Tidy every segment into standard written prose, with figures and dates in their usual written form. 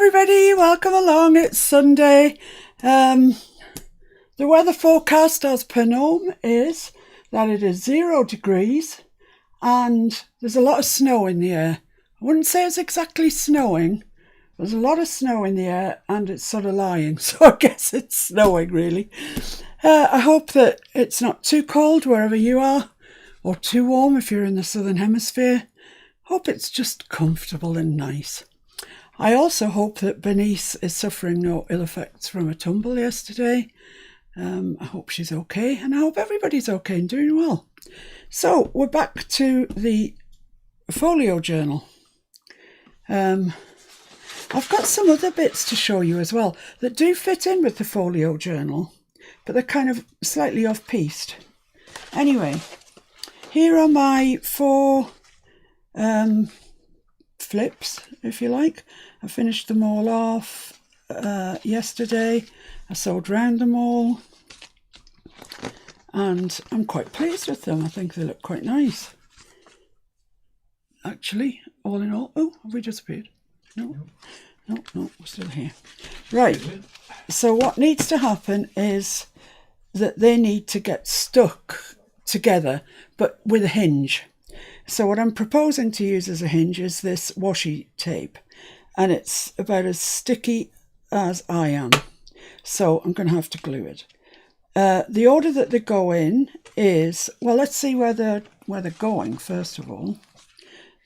everybody, welcome along. It's Sunday. The weather forecast as per norm is that it is 0 degrees and there's a lot of snow in the air. I wouldn't say it's exactly snowing. There's a lot of snow in the air and it's sort of lying, so I guess it's snowing really. I hope that it's not too cold wherever you are, or too warm if you're in the southern hemisphere. Hope it's just comfortable and nice. I also hope that Bernice is suffering no ill effects from a tumble yesterday. I hope she's okay, and I hope everybody's okay and doing well. So we're back to the folio journal. I've got some other bits to show you as well that do fit in with the folio journal, but they're kind of slightly off-piste. Anyway, here are my 4 flips, if you like. I finished them all off yesterday. I sewed round them all and I'm quite pleased with them. I think they look quite nice. Actually, all in all, oh, have we disappeared? No, we're still here. Right, so what needs to happen is that they need to get stuck together, but with a hinge. So what I'm proposing to use as a hinge is this washi tape, and it's about as sticky as I am. So I'm going to have to glue it. The order that they go in is, well, let's see where they're going first of all.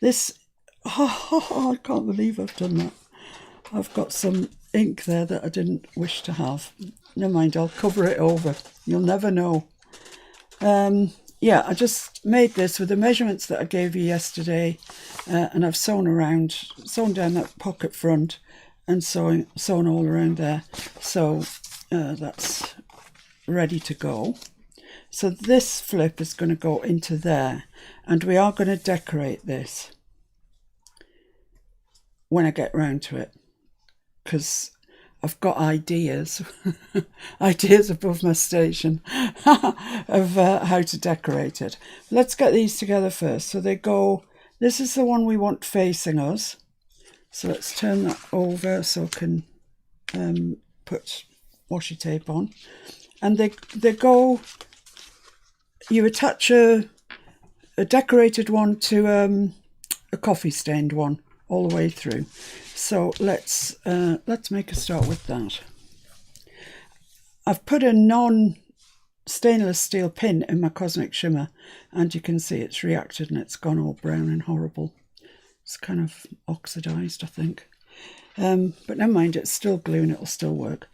This, I can't believe I've done that. I've got some ink there that I didn't wish to have. Never mind, I'll cover it over. You'll never know. Yeah, I just made this with the measurements that I gave you yesterday, and I've sewn down that pocket front and sewn all around there. So that's ready to go. So this flip is going to go into there, and we are going to decorate this when I get round to it, because I've got ideas, ideas above my station of how to decorate it. Let's get these together first. So they go, this is the one we want facing us. So let's turn that over so I can put washi tape on. And they go, you attach a decorated one to a coffee stained one all the way through. So let's make a start with that. I've put a non-stainless steel pin in my Cosmic Shimmer, and you can see it's reacted and it's gone all brown and horrible. It's kind of oxidized, I think. But never mind, it's still glue and it'll still work.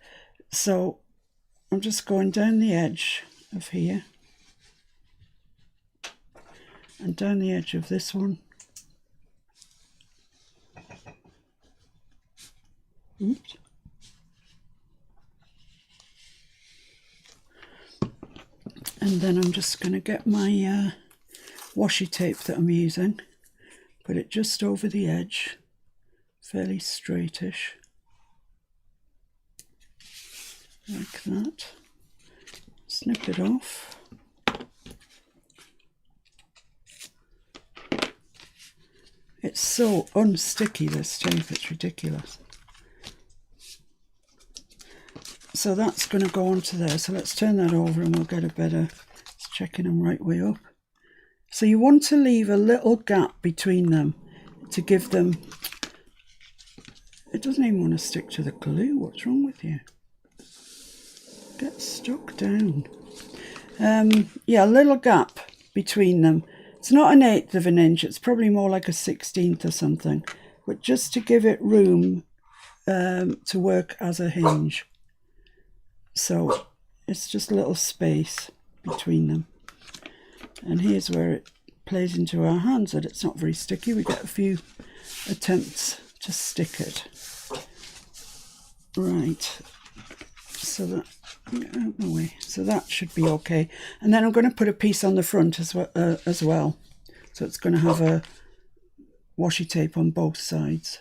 So I'm just going down the edge of here and down the edge of this one. Oops. And then I'm just going to get my washi tape that I'm using, put it just over the edge, fairly straightish, like that. Snip it off. It's so unsticky, this tape, it's ridiculous. So that's going to go onto there. So let's turn that over and we'll get a better, it's checking them right way up. So you want to leave a little gap between them to give them, it doesn't even want to stick to the glue. What's wrong with you? Get stuck down. Yeah, a little gap between them. It's not 1/8 of an inch. It's probably more like a 1/16 or something. But just to give it room to work as a hinge. So it's just a little space between them. And here's where it plays into our hands that it's not very sticky. We get a few attempts to stick it. Right. So that, get out of my way. So that should be okay. And then I'm going to put a piece on the front as well. So it's going to have a washi tape on both sides.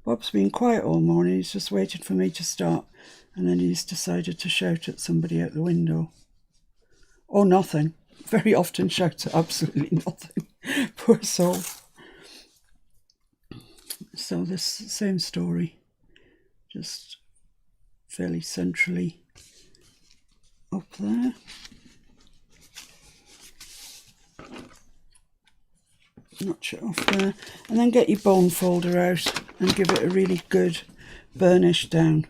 Bob's been quiet all morning. He's just waited for me to start, and then he's decided to shout at somebody out the window. Or nothing. Very often shouts at absolutely nothing. Poor soul. So this same story, just fairly centrally up there. Notch it off there, and then get your bone folder out and give it a really good burnish down,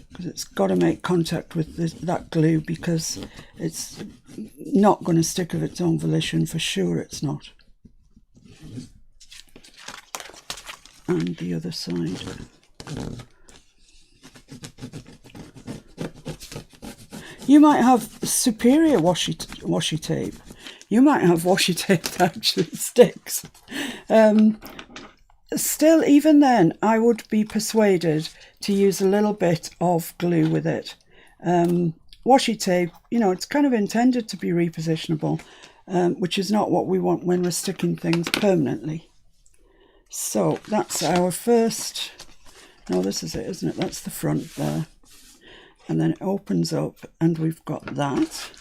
because it's got to make contact with that glue, because it's not going to stick of its own volition, for sure it's not. And the other side. You might have superior washi tape. You might have washi tape that actually sticks. Still, even then, I would be persuaded to use a little bit of glue with it. Washi tape, you know, it's kind of intended to be repositionable, which is not what we want when we're sticking things permanently. So that's our first, no, this is it, isn't it? That's the front there. And then it opens up and we've got that.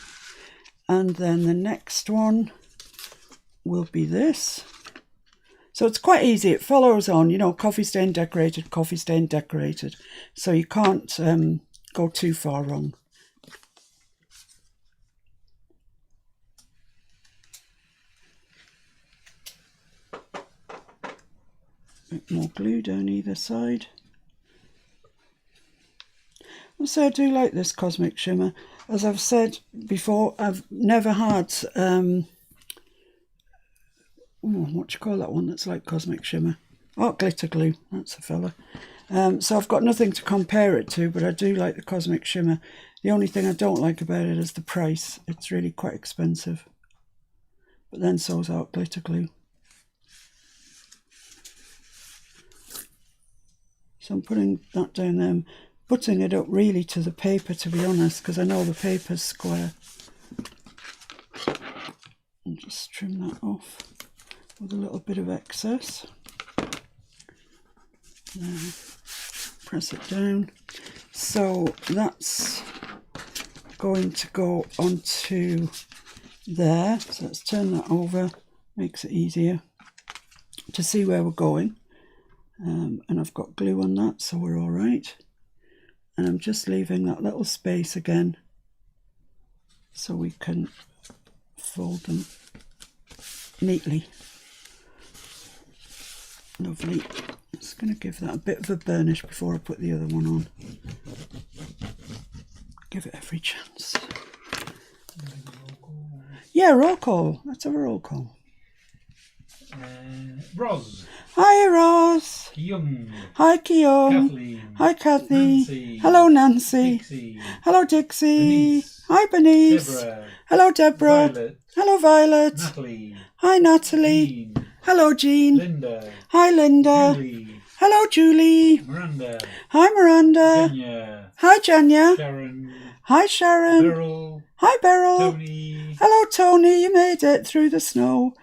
And then the next one will be this. So it's quite easy. It follows on, you know, coffee stain decorated, coffee stain decorated. So you can't go too far wrong. A bit more glue down either side. So I do like this cosmic shimmer. As I've said before, I've never had what do you call that one that's like cosmic shimmer? Oh, glitter glue, that's the fella. So I've got nothing to compare it to, but I do like the cosmic shimmer. The only thing I don't like about it is the price. It's really quite expensive. But then so's art glitter glue. So I'm putting that down there. Putting it up really to the paper, to be honest, because I know the paper's square. And just trim that off with a little bit of excess. There. Press it down. So that's going to go onto there. So let's turn that over. Makes it easier to see where we're going. And I've got glue on that, so we're all right. And I'm just leaving that little space again so we can fold them neatly. Lovely. Just going to give that a bit of a burnish before I put the other one on. Give it every chance. Yeah, roll call. Let's have a roll call. Roz. Hi, Roz. Kyung. Hi, Kyung. Kathleen. Hi, Kathy. Nancy. Hello, Nancy. Dixie. Hello, Dixie. Bernice. Hi, Bernice. Deborah. Hello, Deborah. Violet. Hello, Violet. Natalie. Hi, Natalie. Jean. Hello, Jean. Linda. Hi, Linda. Julie. Hello, Julie. Miranda. Hi, Miranda. Janya. Hi, Janya. Sharon. Hi, Sharon. Beryl. Hi, Beryl. Tony. Hello, Tony. You made it through the snow.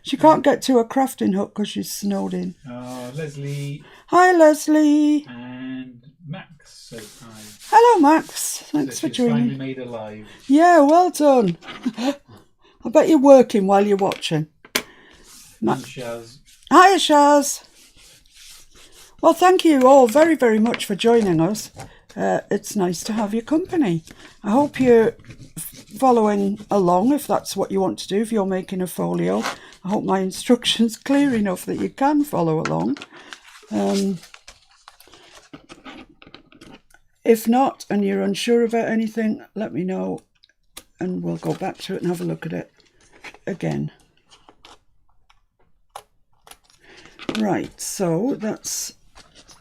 She can't get to her crafting hut because she's snowed in. Leslie. Hi, Leslie. And Max says hi. Hello, Max. Thanks for she's joining. finally made it live. Yeah, well done. I bet you're working while you're watching. And Shaz. Hiya, Shaz. Well, thank you all very, very much for joining us. It's nice to have your company. I hope you're following along if that's what you want to do, if you're making a folio. I hope my instructions clear enough that you can follow along. If not, and you're unsure about anything, let me know and we'll go back to it and have a look at it again. Right, so that's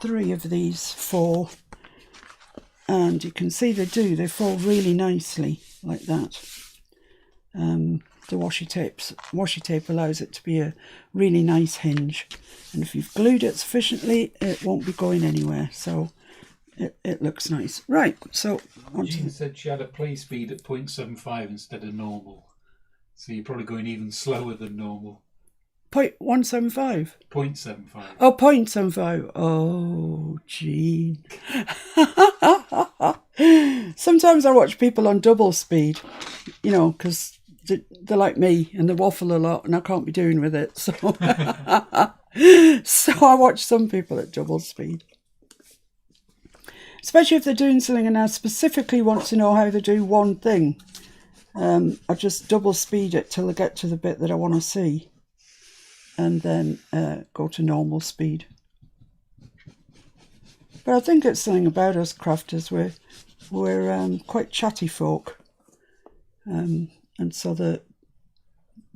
3 of these 4. And you can see they fall really nicely like that. The washi tape allows it to be a really nice hinge, and if you've glued it sufficiently it won't be going anywhere, so it looks nice. Right, so Jean said she had a play speed at 0.75 instead of normal, so you're probably going even slower than normal. 0.175? 0.75. Oh, 0.75. Oh, Jean. Sometimes I watch people on double speed, you know, because they're like me and they waffle a lot and I can't be doing with it. So So I watch some people at double speed. Especially if they're doing something and I specifically want to know how to do one thing. I just double speed it till I get to the bit that I want to see. And then go to normal speed. But I think it's something about us crafters. We're quite chatty folk. And so the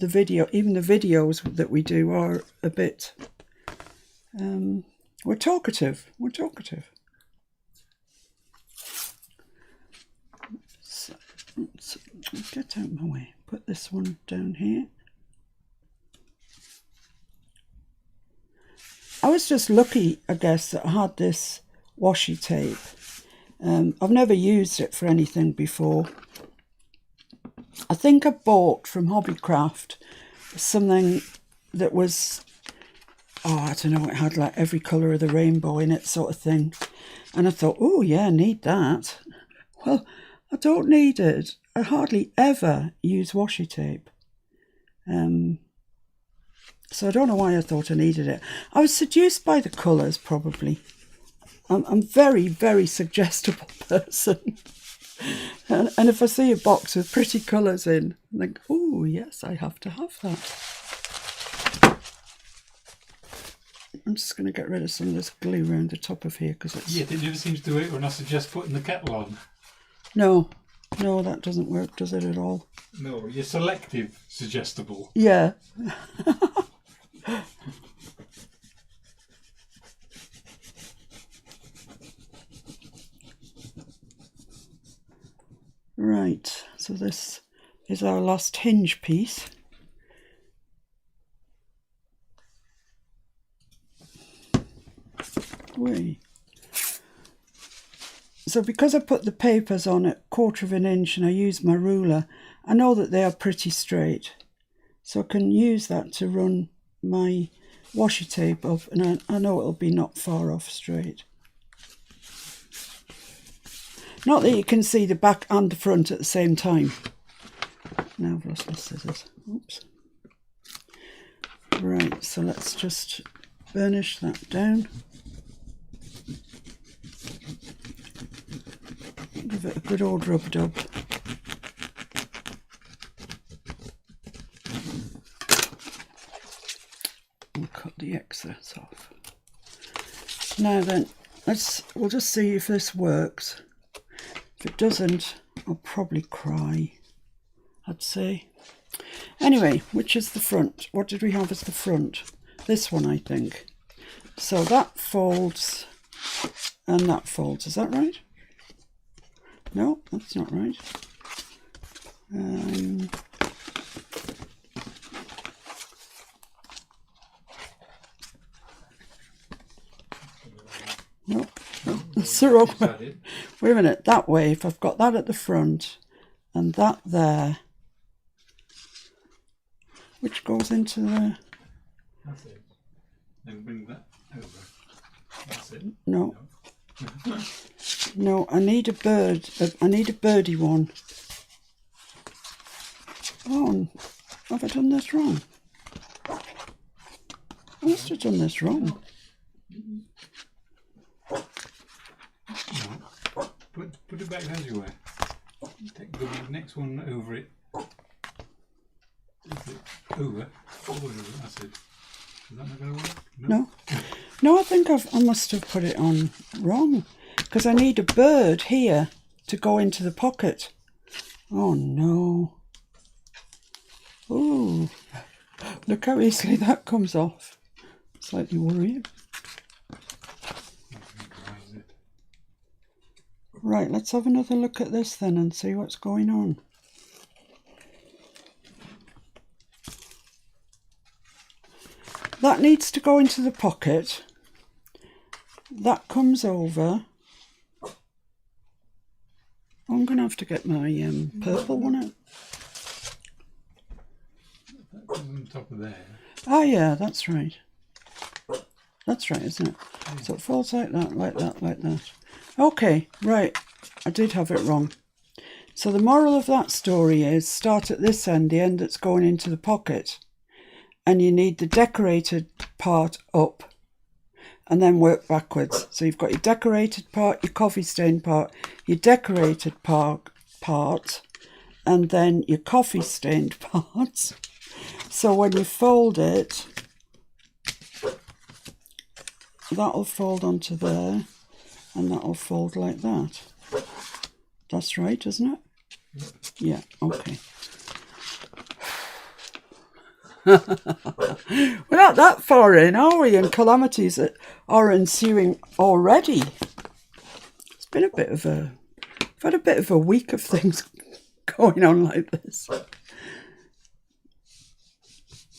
videos that we do are a bit, we're talkative. So, get out of my way. Put this one down here. I was just lucky, I guess, that I had this washi tape. I've never used it for anything before. I think I bought from Hobbycraft something that was, I don't know, it had like every colour of the rainbow in it sort of thing. And I thought, oh yeah, I need that. Well, I don't need it. I hardly ever use washi tape. So I don't know why I thought I needed it. I was seduced by the colours, probably. I'm a very, very suggestible person. And if I see a box with pretty colours in, I think, oh, yes, I have to have that. I'm just going to get rid of some of this glue around the top of here because it's... Yeah, it never seems to work when I suggest putting the kettle on. No, that doesn't work, does it, at all? No, you're selective suggestible. Yeah. Right, so this is our last hinge piece. So because I put the papers on at 1/4 of an inch and I use my ruler, I know that they are pretty straight. So I can use that to run my washi tape up, and I know it'll be not far off straight. Not that you can see the back and the front at the same time. Now I've lost my scissors. Oops. Right, so let's just burnish that down. Give it a good old rub-dub. And cut the excess off. Now then, we'll just see if this works. If it doesn't, I'll probably cry, I'd say. Anyway, which is the front? What did we have as the front? This one, I think. So that folds and that folds. Is that right? No, that's not right. No, that's the wrong way. Wait a minute, that way, if I've got that at the front and that there, which goes into the... That's it. Then bring that over. That's it. No. No, I need a bird. I need a birdie one. Oh, have I done this wrong? I must have done this wrong. No. Put it back as you were. Take the next one over it. Is it over? That's it. Is that not going to work? No. No, I think I must have put it on wrong. Because I need a bird here to go into the pocket. Oh no. Ooh. Look how easily that comes off. Slightly worrying. Right, let's have another look at this then and see what's going on. That needs to go into the pocket. That comes over. I'm going to have to get my purple one out. That goes on top of there. Ah, yeah, that's right. That's right, isn't it? Yeah. So it falls like that, like that, like that. Okay, right. I did have it wrong. So the moral of that story is start at this end, the end that's going into the pocket. and you need the decorated part up, and then work backwards. So you've got your decorated part, your coffee stain part, your decorated part, and then your coffee stained part. So when you fold it, that'll fold onto there, and that'll fold like that. That's right, isn't it? Yeah, okay. We're not that far in, are we? And calamities that are ensuing already. It's been a bit of a... I've had a bit of a week of things going on like this.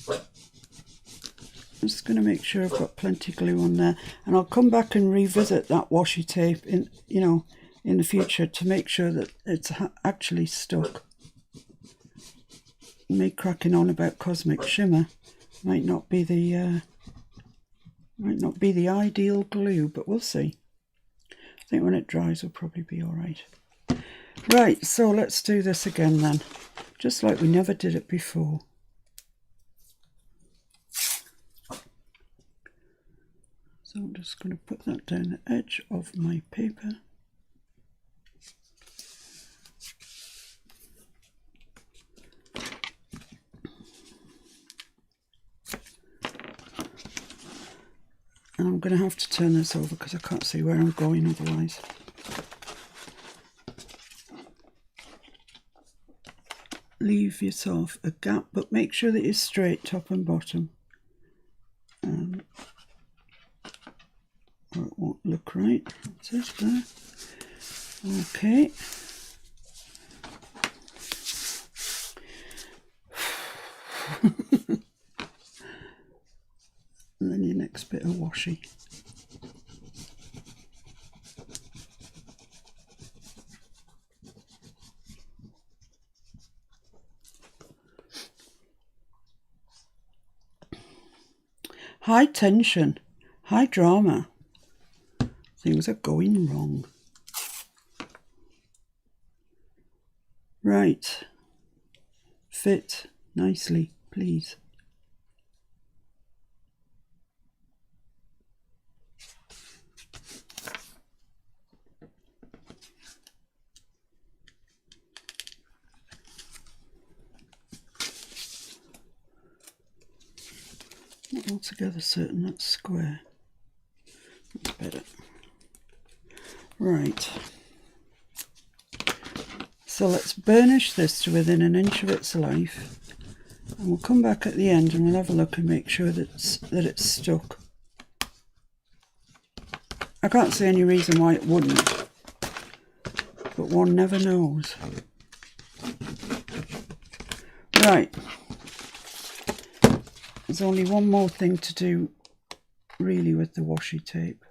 I'm just going to make sure I've got plenty glue on there, and I'll come back and revisit that washi tape in the future to make sure that it's actually stuck. Me cracking on about cosmic shimmer might not be the ideal glue, but we'll see. I think when it dries will probably be all right. Right, so let's do this again then, just like we never did it before. So I'm just going to put that down the edge of my paper. And I'm going to have to turn this over because I can't see where I'm going otherwise. Leave yourself a gap, but make sure that you're straight top and bottom. Or it won't look right. That's it there. Okay. And then your next bit of washi. High tension, high drama. Things are going wrong. Right. Fit nicely, please. Not altogether certain that's square. That's better. Right. So let's burnish this to within an inch of its life. And we'll come back at the end and we'll have a look and make sure that it's stuck. I can't see any reason why it wouldn't, but one never knows. Right. There's only one more thing to do really with the washi tape.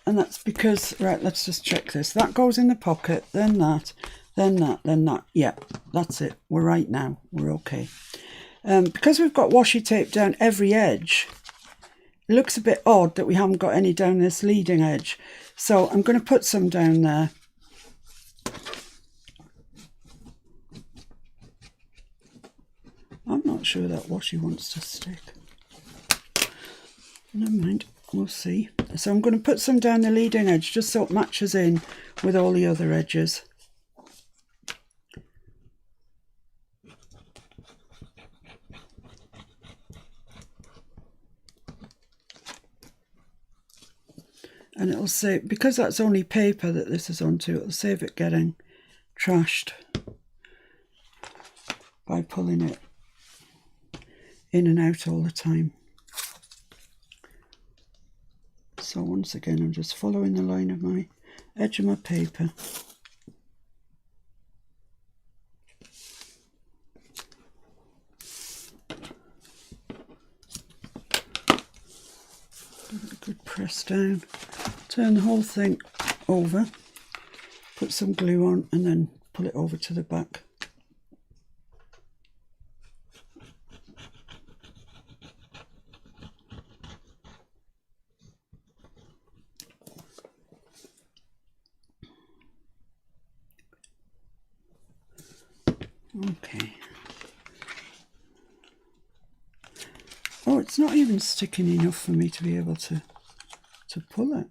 And that's because, right, let's just check this. That goes in the pocket, then that, then that, then that. Yeah, that's it. We're right now. We're okay. Because we've got washi tape down every edge, it looks a bit odd that we haven't got any down this leading edge. So I'm going to put some down there. I'm not sure that washi wants to stick. Never mind, we'll see. So I'm going to put some down the leading edge just so it matches in with all the other edges. And it'll save, because that's only paper that this is onto, it'll save it getting trashed by pulling it in and out all the time. So once again, I'm just following the line of my edge of my paper. Give it a good press down. Turn the whole thing over, put some glue on, and then pull it over to the back. Okay. Oh, it's not even sticking enough for me to be able to pull it.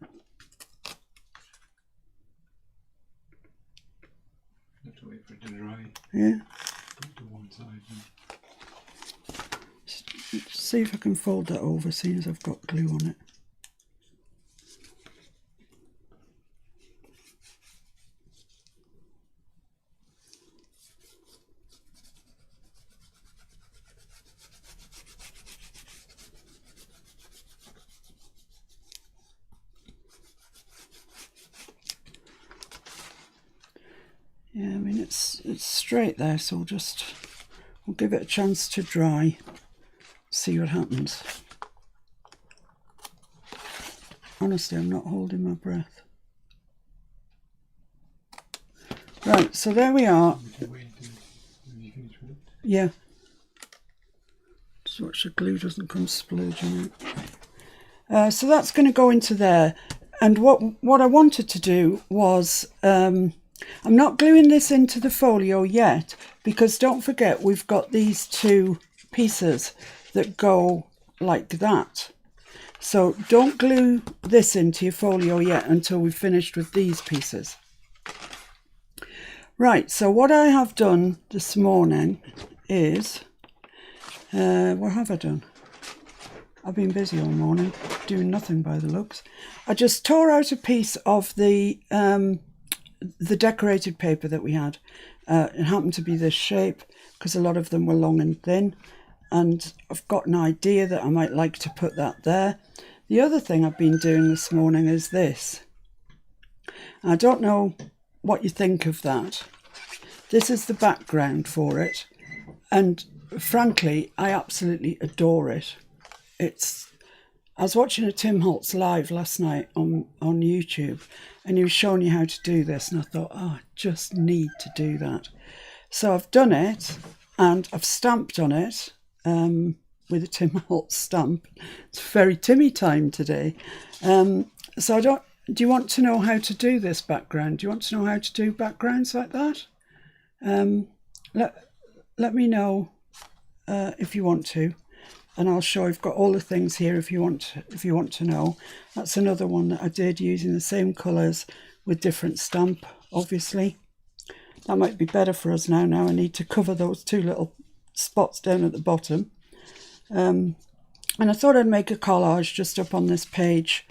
You have to wait for it to dry. Yeah. Put it to one side. See if I can fold that over, seeing as I've got glue on it. Yeah, I mean it's straight there, so we'll give it a chance to dry, see what happens. Honestly, I'm not holding my breath. Right, so there we are. Yeah. Just watch the glue doesn't come splurging out. So that's going to go into there. And what I wanted to do was, I'm not gluing this into the folio yet, because don't forget we've got these two pieces that go like that. So don't glue this into your folio yet until we've finished with these pieces. Right, so what I have done this morning is, what have I done? I've been busy all morning, doing nothing by the looks. I just tore out a piece of the decorated paper that we had. It happened to be this shape because a lot of them were long and thin. And I've got an idea that I might like to put that there. The other thing I've been doing this morning is this. I don't know what you think of that. This is the background for it. And frankly, I absolutely adore it. I was watching a Tim Holtz live last night on YouTube, and he was showing you how to do this, and I thought, oh, I just need to do that. So I've done it, and I've stamped on it with a Tim Holtz stamp. It's very Timmy time today. So do you want to know how to do this background? Do you want to know how to do backgrounds like that? Let me know if you want to. And I'll show I've got all the things here if you want to know. That's another one that I did using the same colours with different stamp, obviously. That might be better for us now. Now I need to cover those two little spots down at the bottom. And I thought I'd make a collage just up on this page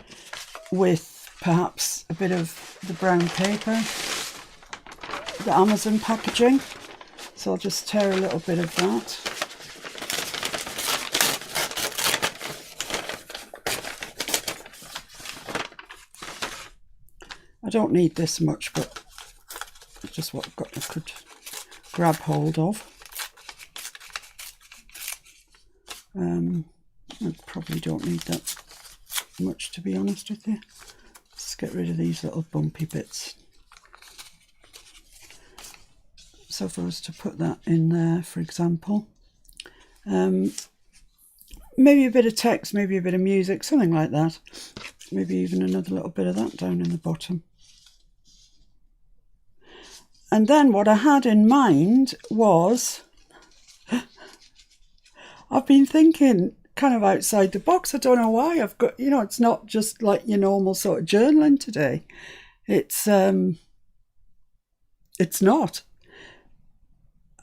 with perhaps a bit of the brown paper, the Amazon packaging. So I'll just tear a little bit of that. I don't need this much, but it's just what I could grab hold of. I probably don't need that much, to be honest with you. Let's get rid of these little bumpy bits. So for us to put that in there, for example, maybe a bit of text, maybe a bit of music, something like that. Maybe even another little bit of that down in the bottom. And then what I had in mind was, I've been thinking kind of outside the box. I don't know why. I've got, it's not just like your normal sort of journaling today. It's not.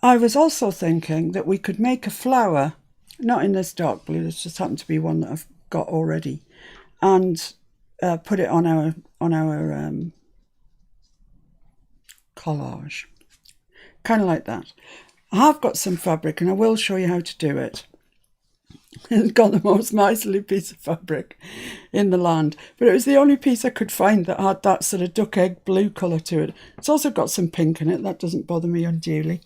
I was also thinking that we could make a flower, not in this dark blue, this just happened to be one that I've got already, and put it on our collage, kind of like that. I have got some fabric and I will show you how to do it. It's got the most miserly piece of fabric in the land, but it was the only piece I could find that had that sort of duck egg blue colour to it. It's also got some pink in it, that doesn't bother me unduly.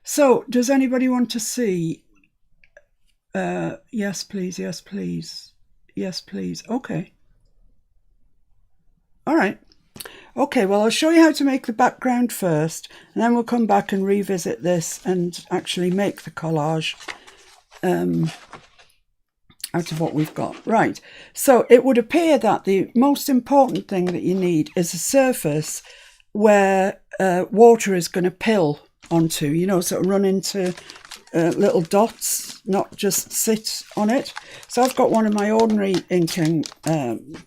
So does anybody want to see? Yes please, yes please, yes please. Okay, all right. Okay, well, I'll show you how to make the background first, and then we'll come back and revisit this and actually make the collage out of what we've got. Right, so it would appear that the most important thing that you need is a surface where water is going to pill onto, you know, sort of run into little dots, not just sit on it. So I've got one of my ordinary inking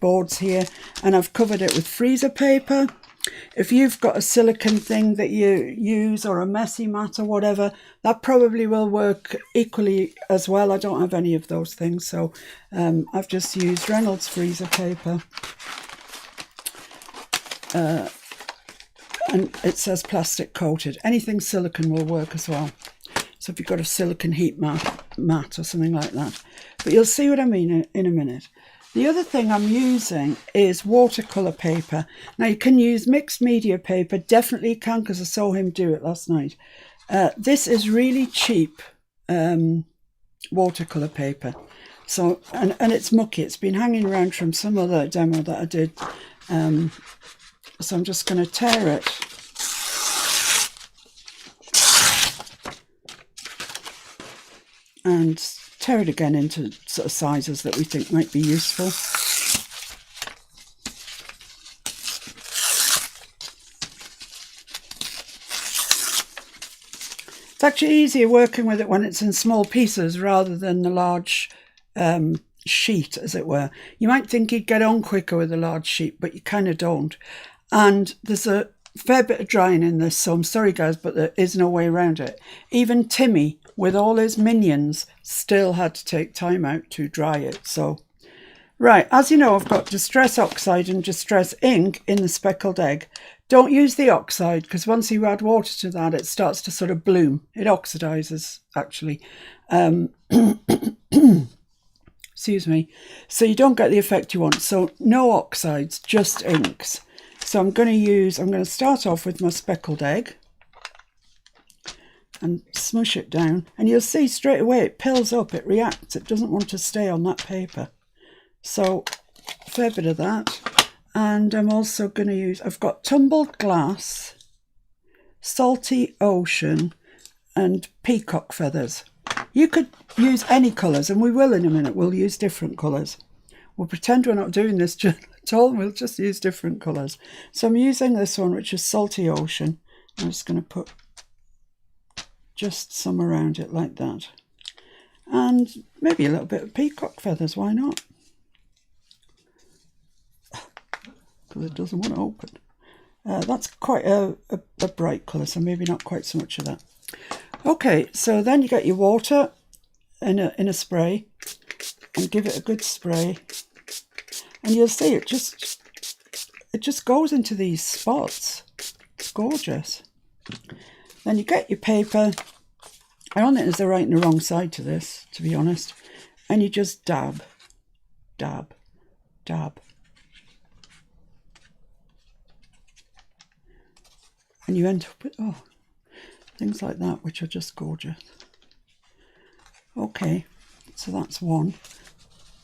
boards here, and I've covered it with freezer paper. If you've got a silicone thing that you use, or a messy mat or whatever, that probably will work equally as well. I don't have any of those things, so I've just used Reynolds freezer paper. And it says plastic coated. Anything silicone will work as well. So if you've got a silicone heat mat or something like that. But you'll see what I mean in a minute. The other thing I'm using is watercolour paper. Now you can use mixed media paper, definitely you can, because I saw him do it last night. This is really cheap watercolour paper. So and it's mucky. It's been hanging around from some other demo that I did. So I'm just going to tear it. And tear it again into sort of sizes that we think might be useful. It's actually easier working with it when it's in small pieces rather than the large sheet, as it were. You might think you'd get on quicker with a large sheet, but you kind of don't. And there's a fair bit of drying in this, so I'm sorry guys, but there is no way around it. Even Timmy, with all his minions, still had to take time out to dry it. So, right, as you know, I've got Distress Oxide and Distress Ink in the Speckled Egg. Don't use the oxide, because once you add water to that, it starts to sort of bloom. It oxidizes, actually. Excuse me. So you don't get the effect you want. So no oxides, just inks. So I'm going to start off with my Speckled Egg and smush it down, and you'll see straight away it pills up, it reacts, it doesn't want to stay on that paper. So a fair bit of that. And I'm also going to use, I've got Tumbled Glass, Salty Ocean and Peacock Feathers. You could use any colours, and we will in a minute. We'll use different colours. We'll pretend we're not doing this at all, we'll just use different colours. So I'm using this one, which is Salty Ocean. I'm just going to put just some around it like that. And maybe a little bit of Peacock Feathers, why not? Because it doesn't want to open. That's quite a bright colour, so maybe not quite so much of that. Okay, so then you get your water in a spray, and give it a good spray. And you'll see it just goes into these spots. It's gorgeous. Then you get your paper. I don't think there's a right and a wrong side to this, to be honest. And you just dab, dab, dab. And you end up with, things like that, which are just gorgeous. Okay, so that's one.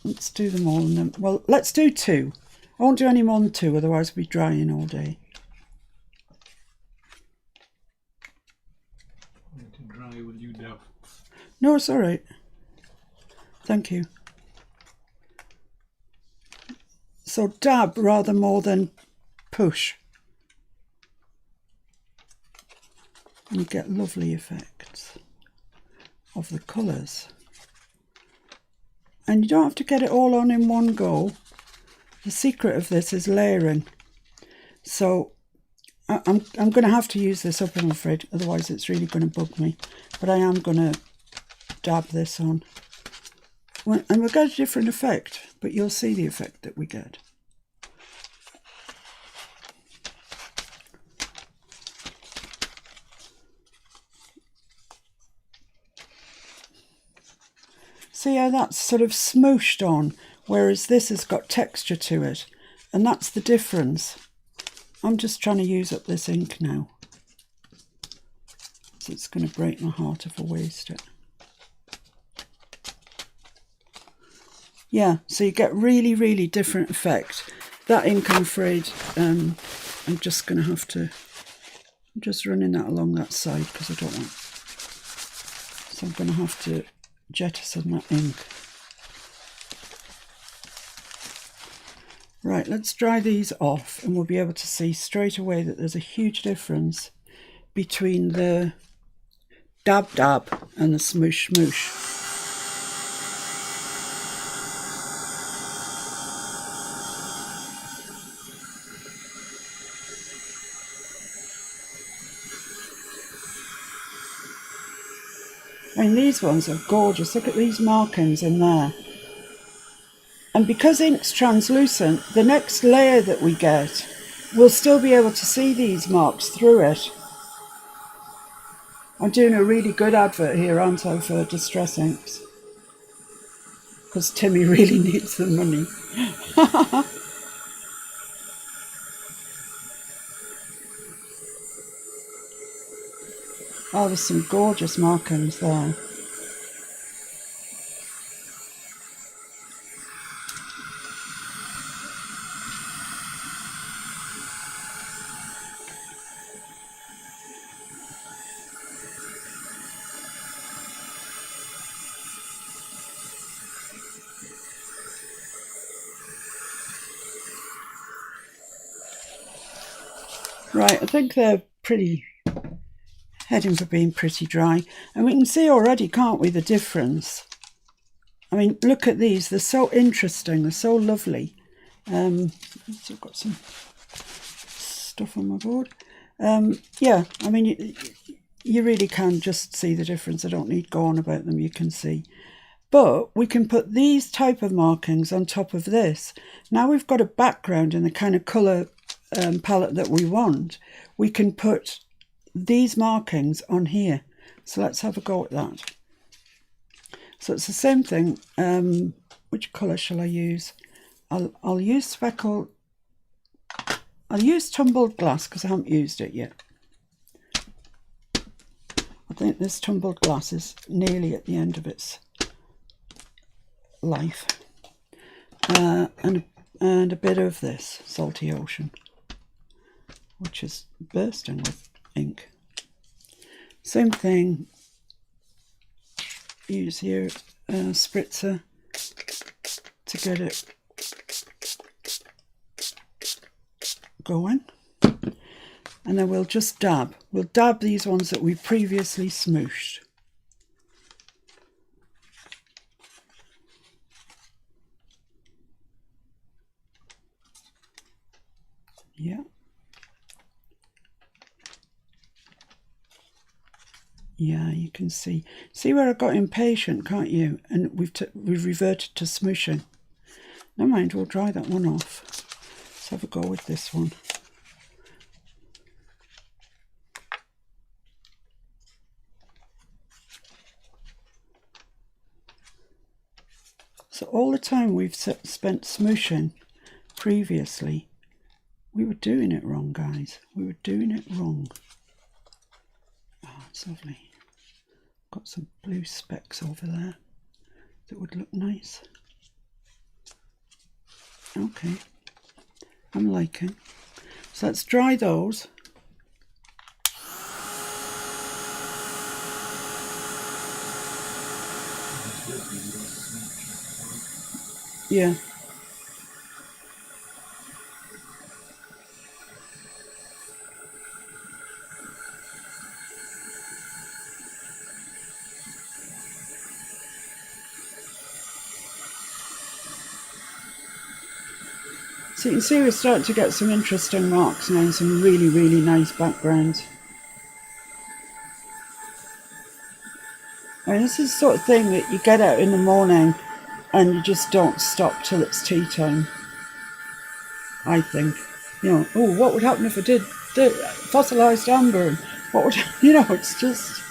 Let's do them all. And then, well, let's do two. I won't do any more than two, otherwise we'll be drying all day. To dry, will you dab? No, it's all right. Thank you. So dab rather more than push. And you get lovely effects of the colours. And you don't have to get it all on in one go. The secret of this is layering. So I'm going to have to use this up, I'm afraid, otherwise it's really going to bug me. But I am going to dab this on. And we'll get a different effect, but you'll see the effect that we get. See how that's sort of smooshed on, whereas this has got texture to it. And that's the difference. I'm just trying to use up this ink now. So it's going to break my heart if I waste it. Yeah, so you get really, really different effect. That ink, I'm afraid, I'm just going to have to, I'm just running that along that side because I don't want, so I'm going to have to jettison that ink. Right, let's dry these off and we'll be able to see straight away that there's a huge difference between the dab dab and the smoosh smoosh. I mean, these ones are gorgeous. Look at these markings in there. And because ink's translucent, the next layer that we get, we'll still be able to see these marks through it. I'm doing a really good advert here, aren't I, for Distress Inks? Because Timmy really needs the money. Oh, there's some gorgeous markings there. Right, I think they're heading for being pretty dry. And we can see already, can't we, the difference? I mean, look at these. They're so interesting. They're so lovely. I've got some stuff on my board. Yeah, I mean, you really can just see the difference. I don't need to go on about them. You can see. But we can put these type of markings on top of this. Now we've got a background in the kind of colour palette that we want. We can put these markings on here. So let's have a go at that. So it's the same thing. Which colour shall I use? I'll use speckled. I'll use tumbled glass because I haven't used it yet. I think this tumbled glass is nearly at the end of its life. And a bit of this salty ocean, which is bursting with ink. Same thing. Use here a spritzer to get it going, and then we'll just dab. We'll dab these ones that we previously smooshed. Yeah. Yeah, you can see where I got impatient, can't you? And we've reverted to smooshing. Never mind, we'll dry that one off. Let's have a go with this one. So all the time we've spent smooshing previously, we were doing it wrong, guys. We were doing it wrong. Oh, it's lovely. Got some blue specks over there that would look nice. Okay, I'm liking. So let's dry those. Yeah. So you can see we're starting to get some interesting marks now and some really, really nice backgrounds. I mean, this is the sort of thing that you get out in the morning and you just don't stop till it's tea time, I think. You know, oh, what would happen if I did fossilised amber? And what would, you know, it's just...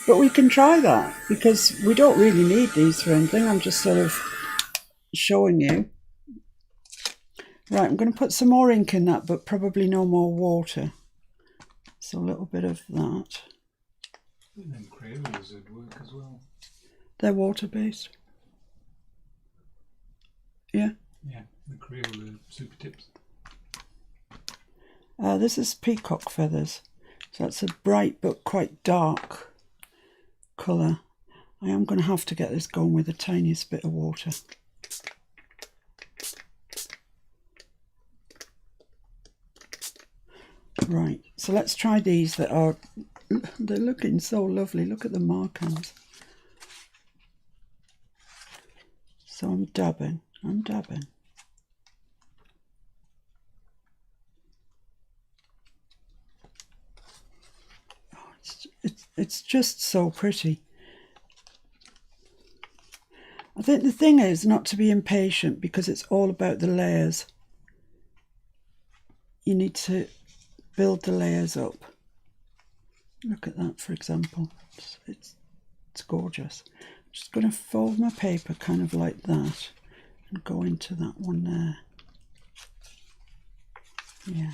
But we can try that because we don't really need these for anything. I'm just sort of showing you. Right, I'm going to put some more ink in that, but probably no more water. So a little bit of that. And then crayons would work as well. They're water-based. Yeah. Yeah, the Crayola super tips. This is peacock feathers. So that's a bright but quite dark colour. I am going to have to get this going with the tiniest bit of water. Right, so let's try these that are they're looking so lovely. Look at the markings. So I'm dabbing. Oh, it's just so pretty. I think the thing is not to be impatient, because it's all about the layers. You need to build the layers up. Look at that, for example. It's gorgeous. I'm just going to fold my paper kind of like that and go into that one there. Yeah.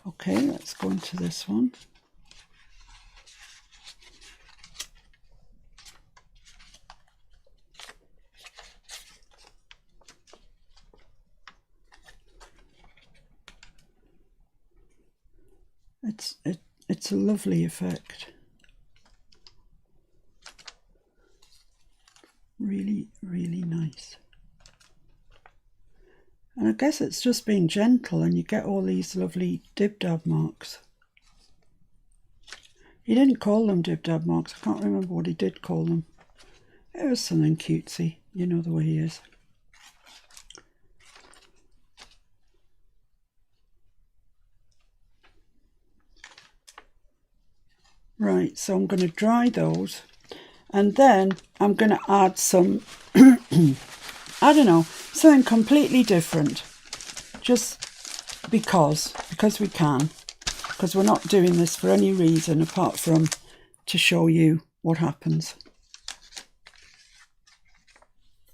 Okay, let's go into this one. It's a lovely effect. Really, really nice. And I guess it's just being gentle, and you get all these lovely dib-dab marks. He didn't call them dib-dab marks. I can't remember what he did call them. It was something cutesy, you know the way he is. Right, so I'm going to dry those, and then I'm going to add some, I don't know, something completely different, just because we can, because we're not doing this for any reason apart from to show you what happens.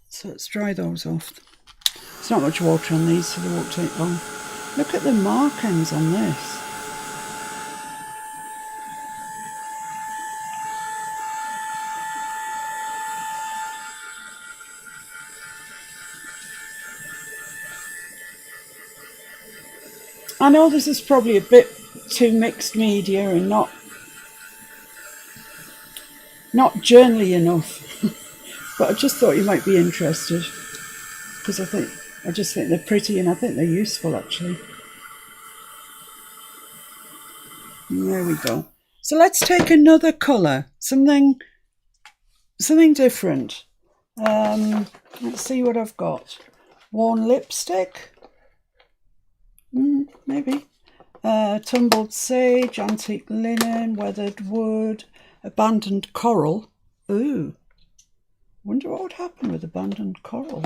So let's dry those off. There's not much water on these, so they won't take long. Look at the markings on this. I know this is probably a bit too mixed media and not journally enough, but I just thought you might be interested, because I just think they're pretty, and I think they're useful actually. And there we go. So let's take another colour, something different. Let's see what I've got. Worn lipstick. Maybe. Tumbled sage, antique linen, weathered wood, abandoned coral. Ooh. Wonder what would happen with abandoned coral.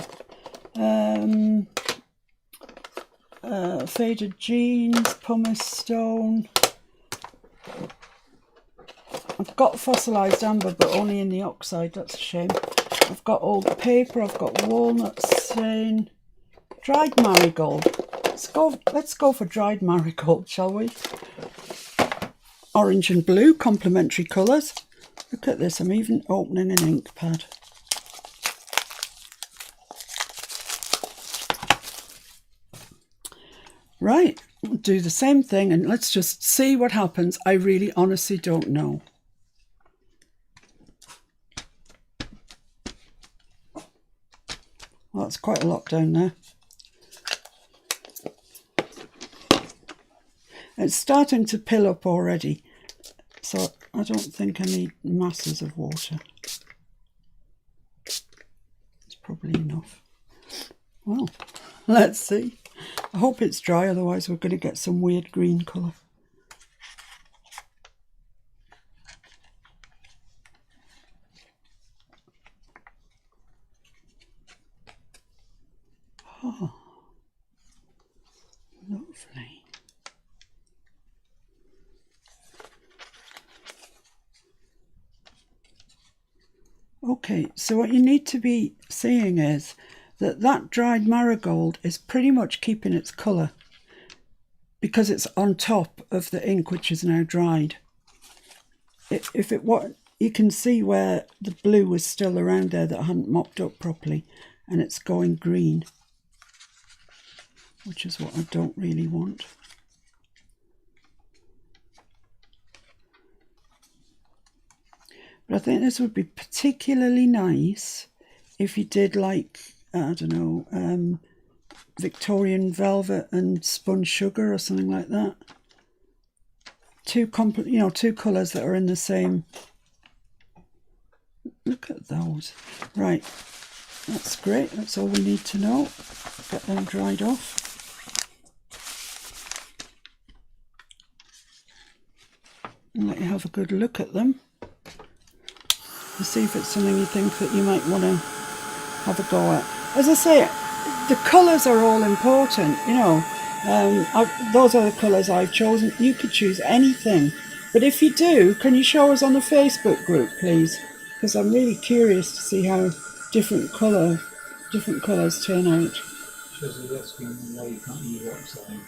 Faded jeans, pumice stone. I've got fossilised amber, but only in the oxide. That's a shame. I've got old paper. I've got walnut stain. Dried marigold. Let's go for dried marigold, shall we? Orange and blue, complementary colours. Look at this. I'm even opening an ink pad. Right, we'll do the same thing, and let's just see what happens. I really honestly don't know. Well, that's quite a lot down there. It's starting to pill up already, so I don't think I need masses of water. It's probably enough. Well, let's see. I hope it's dry, otherwise we're going to get some weird green colour. Oh, lovely. Okay, so what you need to be seeing is that dried marigold is pretty much keeping its colour, because it's on top of the ink, which is now dried. You can see where the blue was still around there that I hadn't mopped up properly, and it's going green, which is what I don't really want. But I think this would be particularly nice if you did, like, I don't know, Victorian velvet and spun sugar or something like that, two colours that are in the same. Look at those. Right, that's great. That's all we need to know. Get them dried off. And let you have a good look at them and see if it's something you think that you might want to have a go at. As I say, the colours are all important, you know. Those are the colours I've chosen. You could choose anything, but if you do, can you show us on the Facebook group, please? Because I'm really curious to see how different colours turn out. Why you can't use oxide.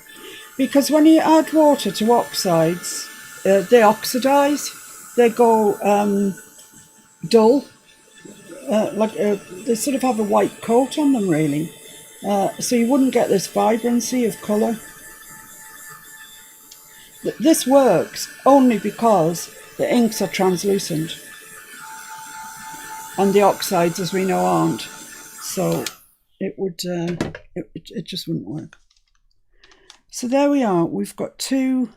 Because when you add water to oxides, they oxidise. They go dull. They sort of have a white coat on them, really. So you wouldn't get this vibrancy of colour. This works only because the inks are translucent and the oxides, as we know, aren't. So it just wouldn't work. So there we are. We've got two.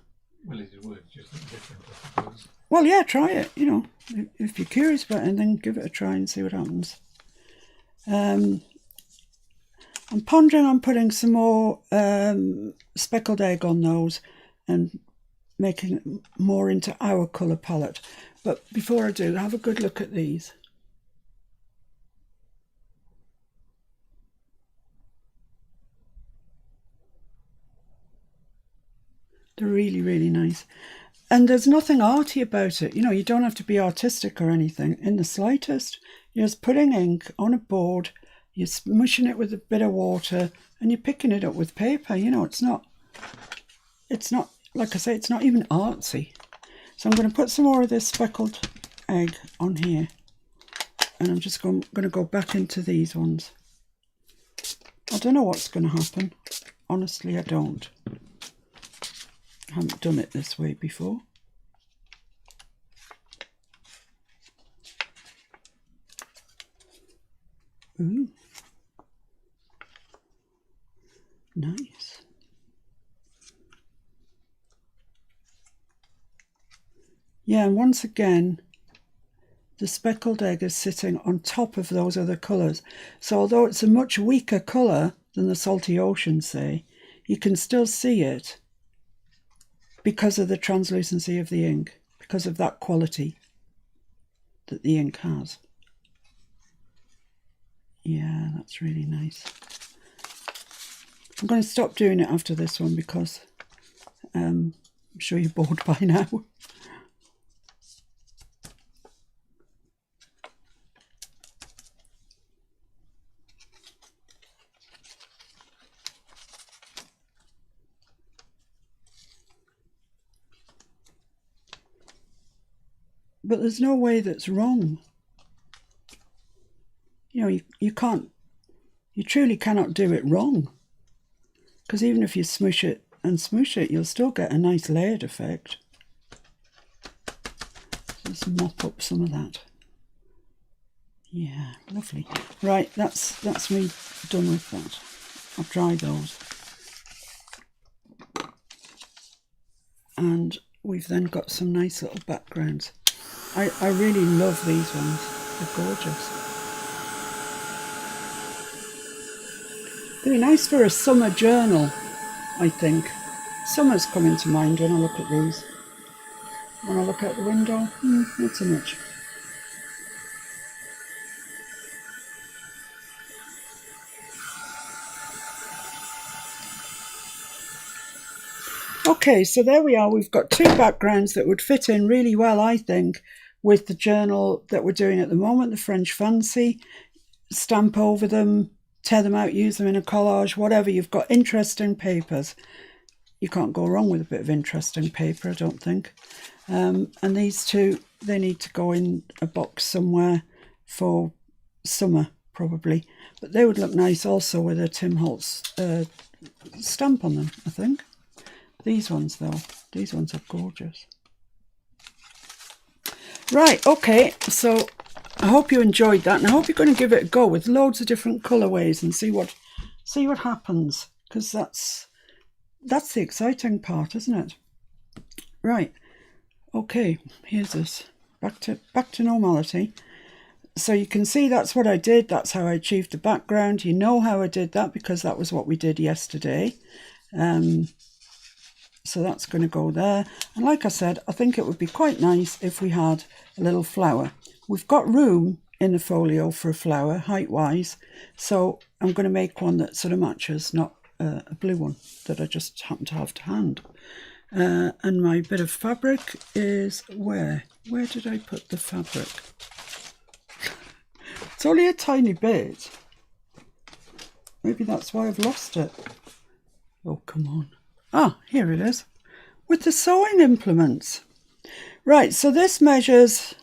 Well, it would, just different, I suppose. Well, yeah, try it. You know, if you're curious about it, then give it a try and see what happens. I'm pondering on putting some more speckled egg on those and making it more into our colour palette. But before I do, have a good look at these. They're really, really nice. And there's nothing arty about it. You know, you don't have to be artistic or anything in the slightest. You're just putting ink on a board, you're smushing it with a bit of water, and you're picking it up with paper. You know, it's not, like I say, it's not even artsy. So I'm going to put some more of this speckled egg on here. And I'm just going to go back into these ones. I don't know what's going to happen. Honestly, I don't. I haven't done it this way before. Ooh. Nice. Yeah, and once again, the speckled egg is sitting on top of those other colours. So although it's a much weaker colour than the salty ocean, say, you can still see it because of the translucency of the ink, because of that quality that the ink has. Yeah, that's really nice. I'm going to stop doing it after this one because I'm sure you're bored by now. But there's no way that's wrong. You know, you truly cannot do it wrong. Because even if you smush it and smoosh it, you'll still get a nice layered effect. Just mop up some of that. Yeah, lovely. Right, that's me done with that. I'll dry those. And we've then got some nice little backgrounds. I really love these ones. They're gorgeous. They'd be nice for a summer journal, I think. Summer's coming to mind when I look at these. When I look out the window, not so much. Okay, so there we are. We've got two backgrounds that would fit in really well, I think, with the journal that we're doing at the moment, the French Fancy. Stamp over them, tear them out, use them in a collage, whatever. You've got interesting papers. You can't go wrong with a bit of interesting paper, I don't think. And these two, they need to go in a box somewhere for summer, probably. But they would look nice also with a Tim Holtz stamp on them, I think. These ones, though, these ones are gorgeous. Right, okay, so I hope you enjoyed that, and I hope you're going to give it a go with loads of different colourways and see what happens, because that's the exciting part, isn't it? Right, Okay, here's this. Back to normality. So you can see that's what I did. That's how I achieved the background. You know how I did that because that was what we did yesterday. So that's going to go there. And like I said, I think it would be quite nice if we had a little flower. We've got room in the folio for a flower, height-wise. So I'm going to make one that sort of matches, not a blue one that I just happen to have to hand. And my bit of fabric is where? Where did I put the fabric? It's only a tiny bit. Maybe that's why I've lost it. Oh, come on. Ah, here it is. With the sewing implements. Right, so this measures,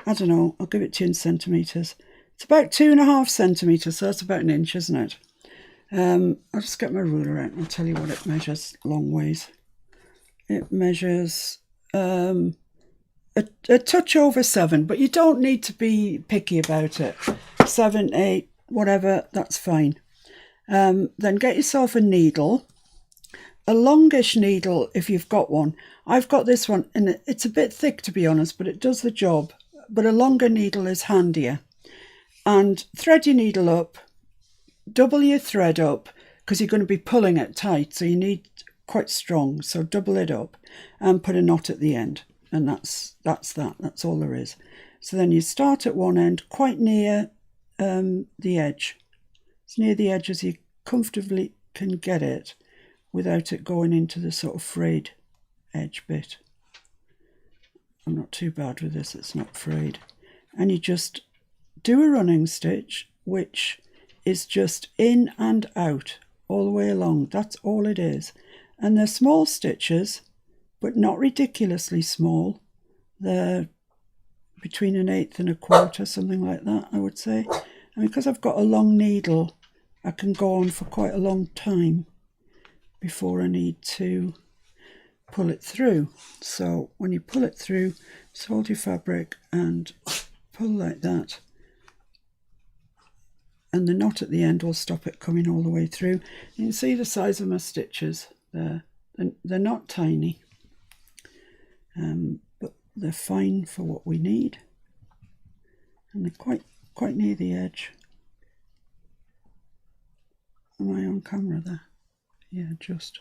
I don't know, I'll give it to you in centimetres. It's about 2.5 centimetres, so that's about an inch, isn't it? I'll just get my ruler out and I'll tell you what it measures long ways. It measures a touch over 7, but you don't need to be picky about it. 7, 8, whatever, that's fine. Then get yourself a needle. A longish needle, if you've got one. I've got this one, and it's a bit thick to be honest, but it does the job. But a longer needle is handier. And thread your needle up, double your thread up, because you're going to be pulling it tight, so you need quite strong. So double it up and put a knot at the end. And that's all there is. So then you start at one end, quite near the edge. As near the edge as you comfortably can get it, without it going into the sort of frayed edge bit. I'm not too bad with this, it's not frayed. And you just do a running stitch, which is just in and out all the way along. That's all it is. And they're small stitches, but not ridiculously small. They're between 1/8 and 1/4, something like that, I would say. And because I've got a long needle, I can go on for quite a long time before I need to pull it through. So when you pull it through, just hold your fabric and pull like that. And the knot at the end will stop it coming all the way through. You can see the size of my stitches there. They're not tiny, but they're fine for what we need. And they're quite near the edge. Am I on camera there? Yeah, just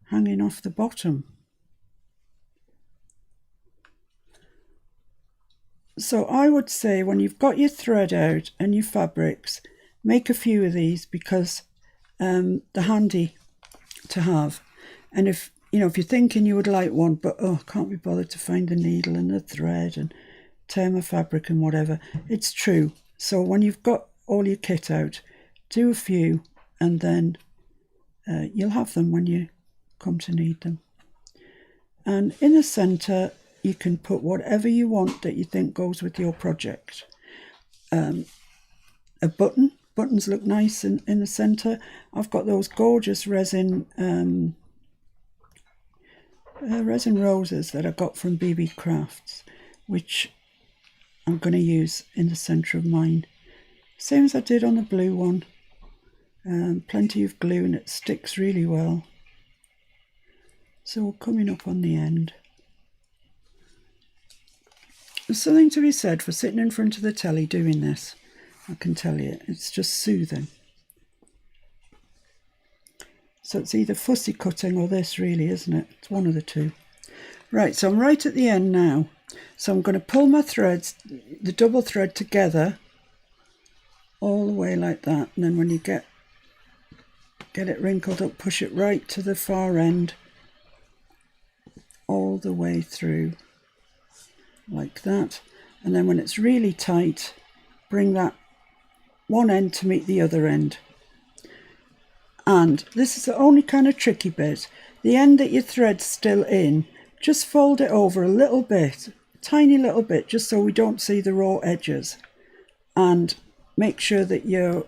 hanging off the bottom. So I would say when you've got your thread out and your fabrics, make a few of these because they're handy to have. And if you're thinking you would like one, but can't be bothered to find the needle and the thread and tear my fabric and whatever, it's true. So when you've got all your kit out, do a few, and then you'll have them when you come to need them. And in the centre, you can put whatever you want that you think goes with your project. A button. Buttons look nice in the centre. I've got those gorgeous resin roses that I got from BB Crafts, which I'm going to use in the centre of mine. Same as I did on the blue one. Plenty of glue and it sticks really well. So we're coming up on the end. There's something to be said for sitting in front of the telly doing this. I can tell you, it's just soothing. So it's either fussy cutting or this really, isn't it? It's one of the two. Right, so I'm right at the end now. So I'm going to pull my threads, the double thread together, all the way like that. And then when you get it wrinkled up, push it right to the far end, all the way through, like that. And then when it's really tight, bring that one end to meet the other end. And this is the only kind of tricky bit. The end that your thread's still in, just fold it over a little bit, tiny little bit, just so we don't see the raw edges. And make sure that you're,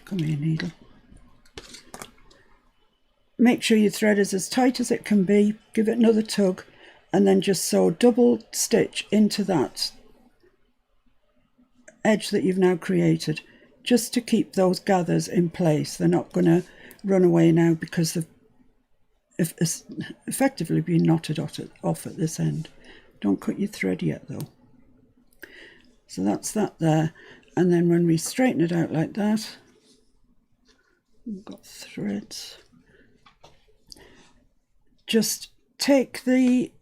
come here needle, make sure your thread is as tight as it can be, give it another tug, and then just sew double stitch into that edge that you've now created, just to keep those gathers in place. They're not going to run away now because effectively be knotted off at this end. Don't cut your thread yet though. So that's that there. And then when we straighten it out like that, we've got threads. Just take the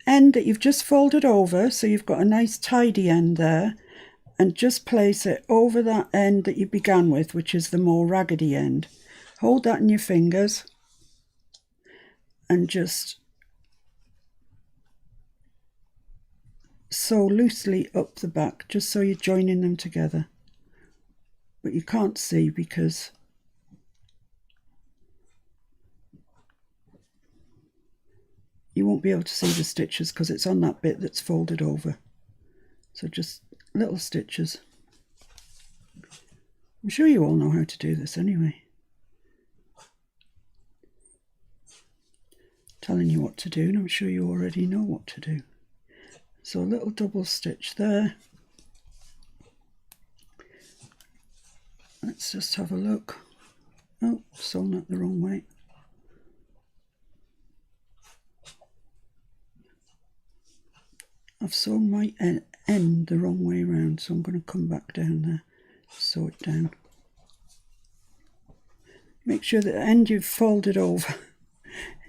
end that you've just folded over, so you've got a nice tidy end there, and just place it over that end that you began with, which is the more raggedy end. Hold that in your fingers and just sew loosely up the back, just so you're joining them together. But you can't see because you won't be able to see the stitches because it's on that bit that's folded over. So just little stitches. I'm sure you all know how to do this anyway. Telling you what to do, and I'm sure you already know what to do. So a little double stitch there. Let's just have a look. Oh, sewn that the wrong way. I've sewn my end the wrong way around, so I'm going to come back down there, sew it down. Make sure that the end you've folded over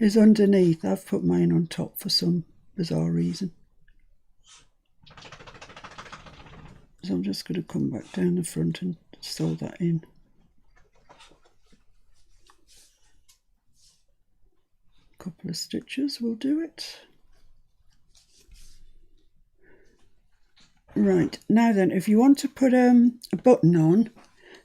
is underneath. I've put mine on top for some bizarre reason. So I'm just going to come back down the front and sew that in. A couple of stitches will do it. Right, now then, if you want to put a button on,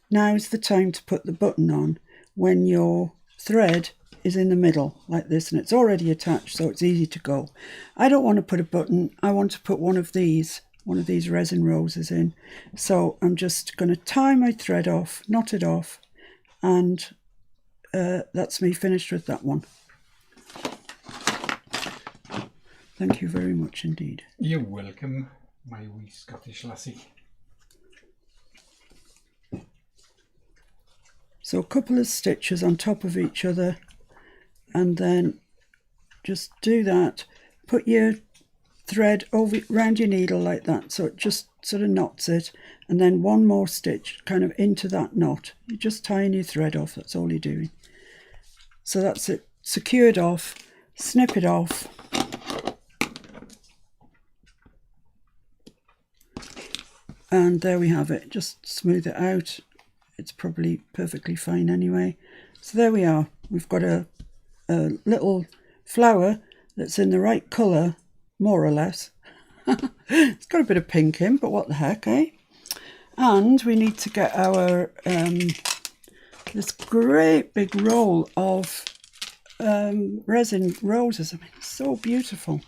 now's the time to put the button on when your thread is in the middle like this and it's already attached, so it's easy to go. I don't want to put a button, I want to put one of these resin roses in. So I'm just going to tie my thread off, knot it off, and that's me finished with that one. Thank you very much indeed. You're welcome, my wee Scottish lassie. So a couple of stitches on top of each other, and then just do that. Put your thread over around your needle like that, so it just sort of knots it, and then one more stitch kind of into that knot. You're just tying your thread off, that's all you're doing. So that's it, secured off. Snip it off. And there we have it. Just smooth it out. It's probably perfectly fine anyway. So there we are. We've got a little flower that's in the right colour, more or less. It's got a bit of pink in, but what the heck, eh? And we need to get our this great big roll of resin roses. I mean, it's so beautiful.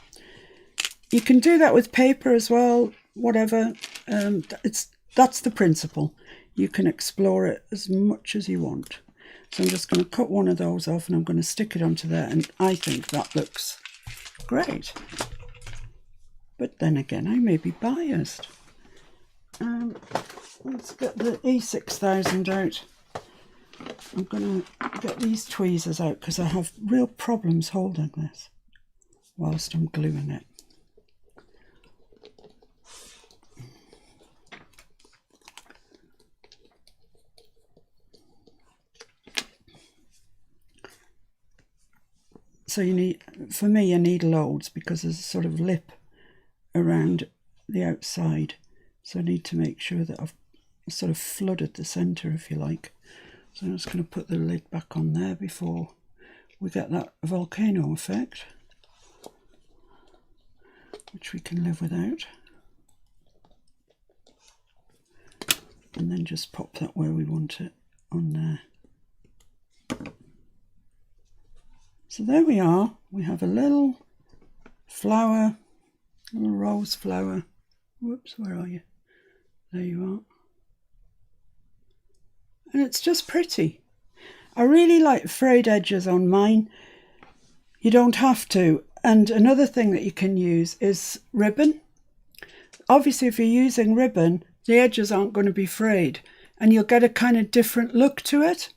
You can do that with paper as well, whatever. That's the principle. You can explore it as much as you want. So I'm just going to cut one of those off and I'm going to stick it onto there, and I think that looks great. But then again, I may be biased. Let's get the E6000 out. I'm going to get these tweezers out because I have real problems holding this whilst I'm gluing it. So you need, for me, I need loads because there's a sort of lip around the outside. So I need to make sure that I've sort of flooded the centre, if you like. So I'm just going to put the lid back on there before we get that volcano effect, which we can live without. And then just pop that where we want it on there. So there we are. We have a little flower, a little rose flower. Whoops, where are you? There you are. And it's just pretty. I really like frayed edges on mine. You don't have to. And another thing that you can use is ribbon. Obviously, if you're using ribbon, the edges aren't going to be frayed and you'll get a kind of different look to it.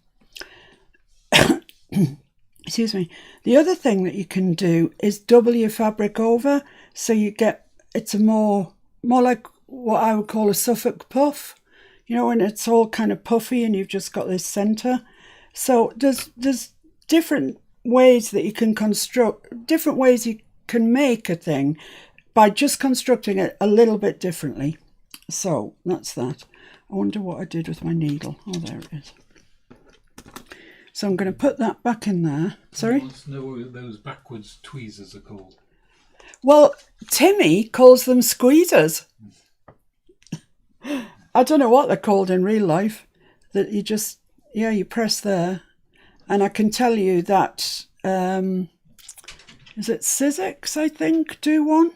excuse me. The other thing that you can do is double your fabric over, so you get, it's a more like what I would call a Suffolk puff, you know, when it's all kind of puffy and you've just got this centre. So there's different ways that you can construct, different ways you can make a thing by just constructing it a little bit differently. So that's that. I wonder what I did with my needle. Oh, there it is. So I'm going to put that back in there. Sorry? I want to know what those backwards tweezers are called. Well, Timmy calls them squeezers. I don't know what they're called in real life. That you just, yeah, you press there. And I can tell you that, is it Sizzix, I think, do one?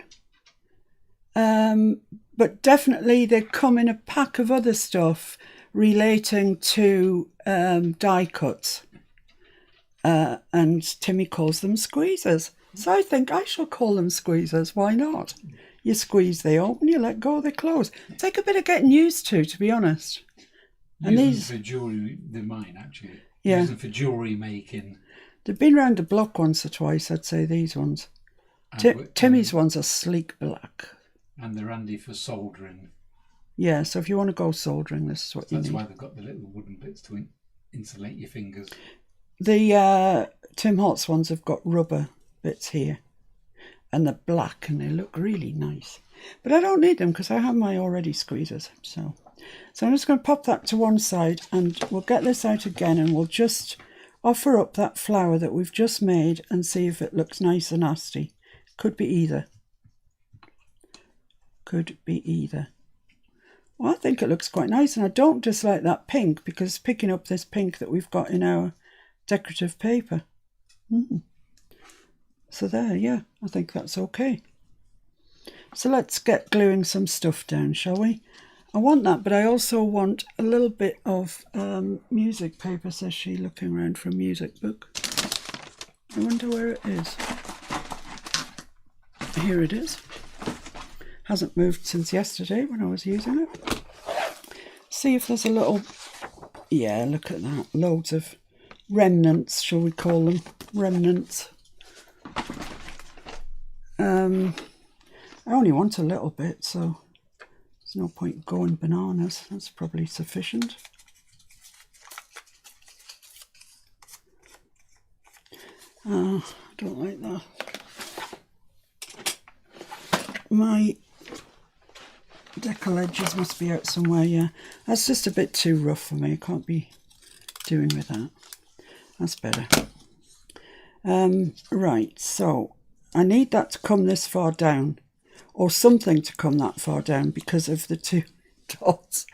But definitely they come in a pack of other stuff relating to die cuts. And Timmy calls them squeezers. So I think I shall call them squeezers. Why not? You squeeze, they open, you let go, they close. Take a bit of getting used to be honest. And these for jewellery, they're mine actually. Yeah. Use them for jewellery making. They've been round the block once or twice, I'd say, these ones. Timmy's ones are sleek black. And they're handy for soldering. Yeah, so if you want to go soldering, this is what you need. That's why they've got the little wooden bits to insulate your fingers. The Tim Holtz ones have got rubber bits here. And they're black and they look really nice. But I don't need them because I have my already squeezers. So I'm just going to pop that to one side and we'll get this out again and we'll just offer up that flower that we've just made and see if it looks nice or nasty. Could be either. Could be either. Well, I think it looks quite nice and I don't dislike that pink because picking up this pink that we've got in our decorative paper. So there, yeah, I think that's okay. So let's get gluing some stuff down, shall we? I want that, but I also want a little bit of music paper, says she, looking around for a music book. I wonder where it is. Here it is. Hasn't moved since yesterday when I was using it. See if there's a little... Yeah, look at that. Loads of remnants, shall we call them? Remnants. I only want a little bit, so there's no point going bananas. That's probably sufficient. I don't like that. My decal edges must be out somewhere, yeah. That's just a bit too rough for me. I can't be doing with that. That's better. Right, so I need that to come this far down, or something to come that far down because of the two dots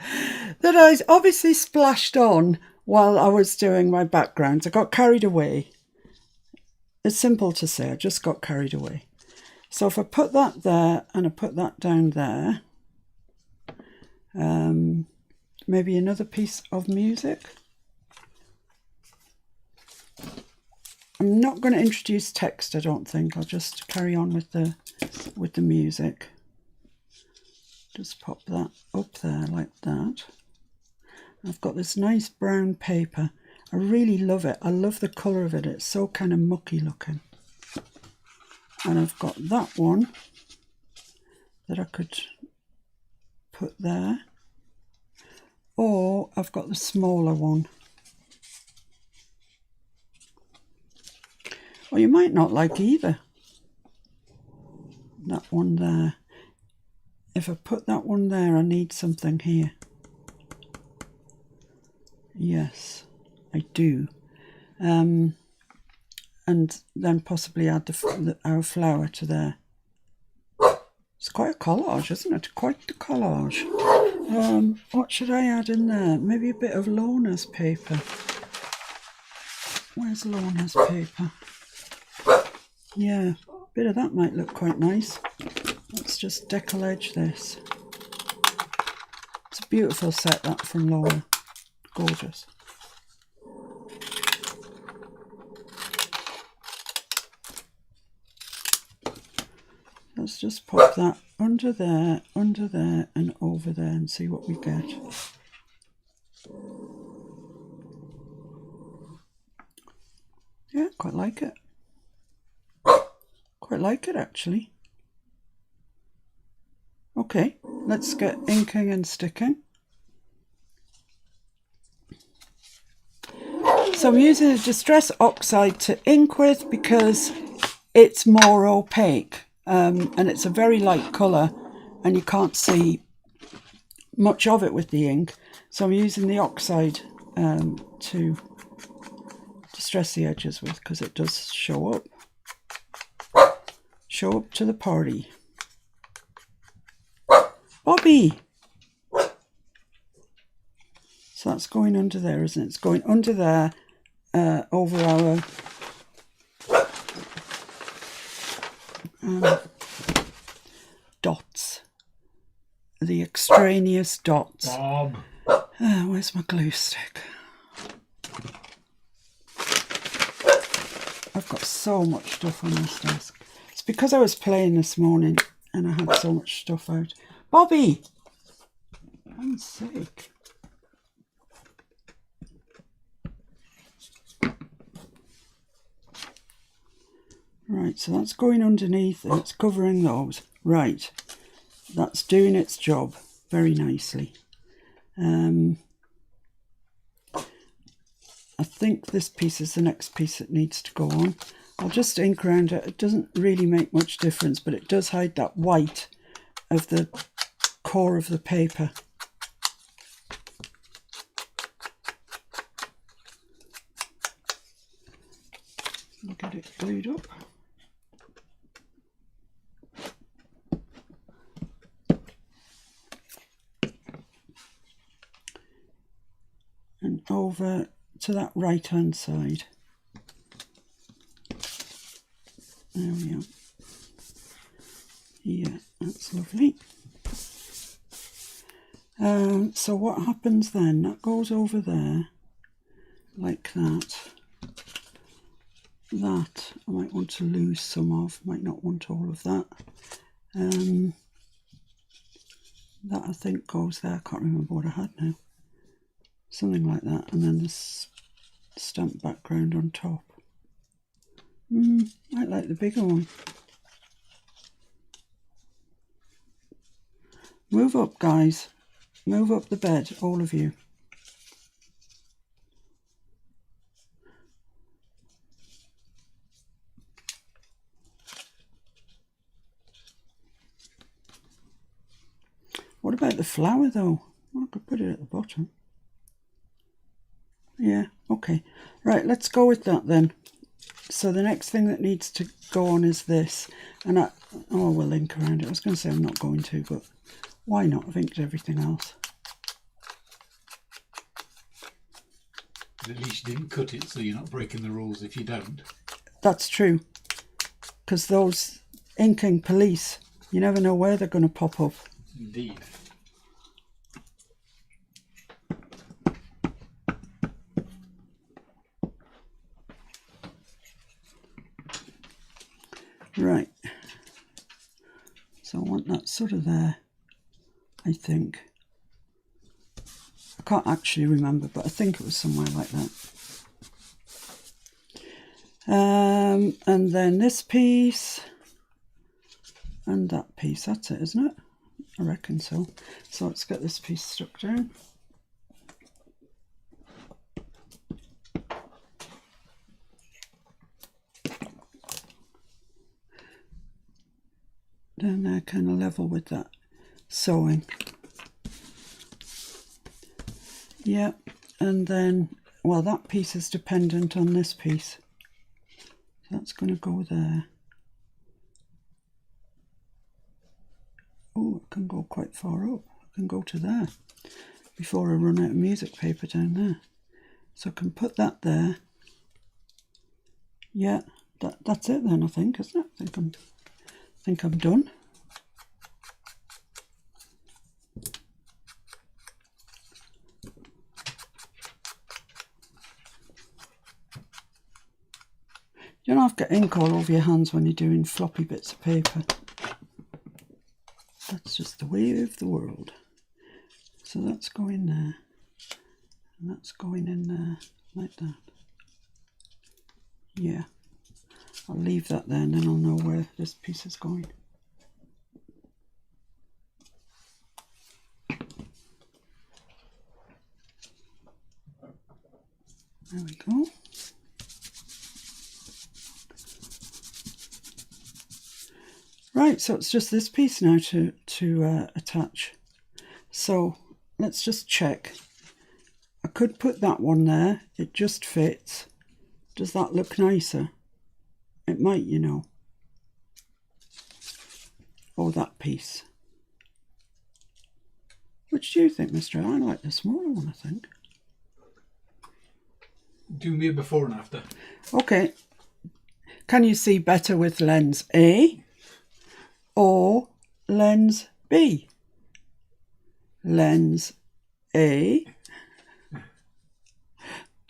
that I obviously splashed on while I was doing my background. I got carried away. It's simple to say, I just got carried away. So if I put that there and I put that down there, maybe another piece of music. I'm not going to introduce text, I don't think. I'll just carry on with the music. Just pop that up there like that. I've got this nice brown paper. I really love it. I love the colour of it. It's so kind of mucky looking. And I've got that one that I could put there. Or I've got the smaller one. Or you might not like either. That one there. If I put that one there, I need something here. Yes, I do. And then possibly add our flower to there. It's quite a collage, isn't it? Quite the collage. What should I add in there? Maybe a bit of Lorna's paper. Where's Lorna's paper? Yeah, a bit of that might look quite nice. Let's just decal edge this. It's a beautiful set, that from Lorna. Gorgeous. Let's just pop that under there, and over there and see what we get. Yeah, quite like it. Quite like it, actually. Okay, let's get inking and sticking. So I'm using a Distress Oxide to ink with because it's more opaque, and it's a very light colour and you can't see much of it with the ink. So I'm using the oxide to distress the edges with, because it does show up to the party. Bobby! So that's going under there, isn't it? It's going under there, over our dots. The extraneous dots. Bob. Where's my glue stick? I've got so much stuff on this desk. It's because I was playing this morning and I had so much stuff out. Bobby! I'm sick. Right, so that's going underneath and it's covering those. Right, that's doing its job very nicely. I think this piece is the next piece that needs to go on. I'll just ink around it. It doesn't really make much difference, but it does hide that white of the core of the paper. I'll get it glued up. And over to that right hand side. There we are. Yeah, that's lovely. So what happens then? That goes over there like that. That I might want to lose some of, might not want all of that. That I think goes there. I can't remember what I had now. Something like that, and then this stamp background on top. I like the bigger one. Move up, guys. Move up the bed, all of you. What about the flower, though? Well, I could put it at the bottom. Yeah, okay. Right, let's go with that then. So the next thing that needs to go on is this. And we'll link around it. I was going to say I'm not going to, but why not? I've inked everything else. But at least you didn't cut it, so you're not breaking the rules if you don't. That's true. Because those inking police, you never know where they're going to pop up. Indeed. Right. So I want that sort of there, I think. I can't actually remember, but I think it was somewhere like that. And then this piece and that piece, that's it, isn't it? I reckon so. So let's get this piece stuck down. Then they're kind of level with that sewing. Yeah, and then, well, that piece is dependent on this piece. So that's going to go there. Oh, it can go quite far up. I can go to there before I run out of music paper down there. So I can put that there. Yeah, that's it then, I think, isn't it? I think I'm done. You don't have to get ink all over your hands when you're doing floppy bits of paper. That's just the way of the world. So that's going there. And that's going in there like that. Yeah, I'll leave that there and then I'll know where this piece is going. There we go. Right, so it's just this piece now to attach. So let's just check. I could put that one there. It just fits. Does that look nicer? It might, you know. Or that piece. Which do you think, Mr. I like the smaller one, I think. Do me a before and after. Okay. Can you see better with lens A or lens B? Lens A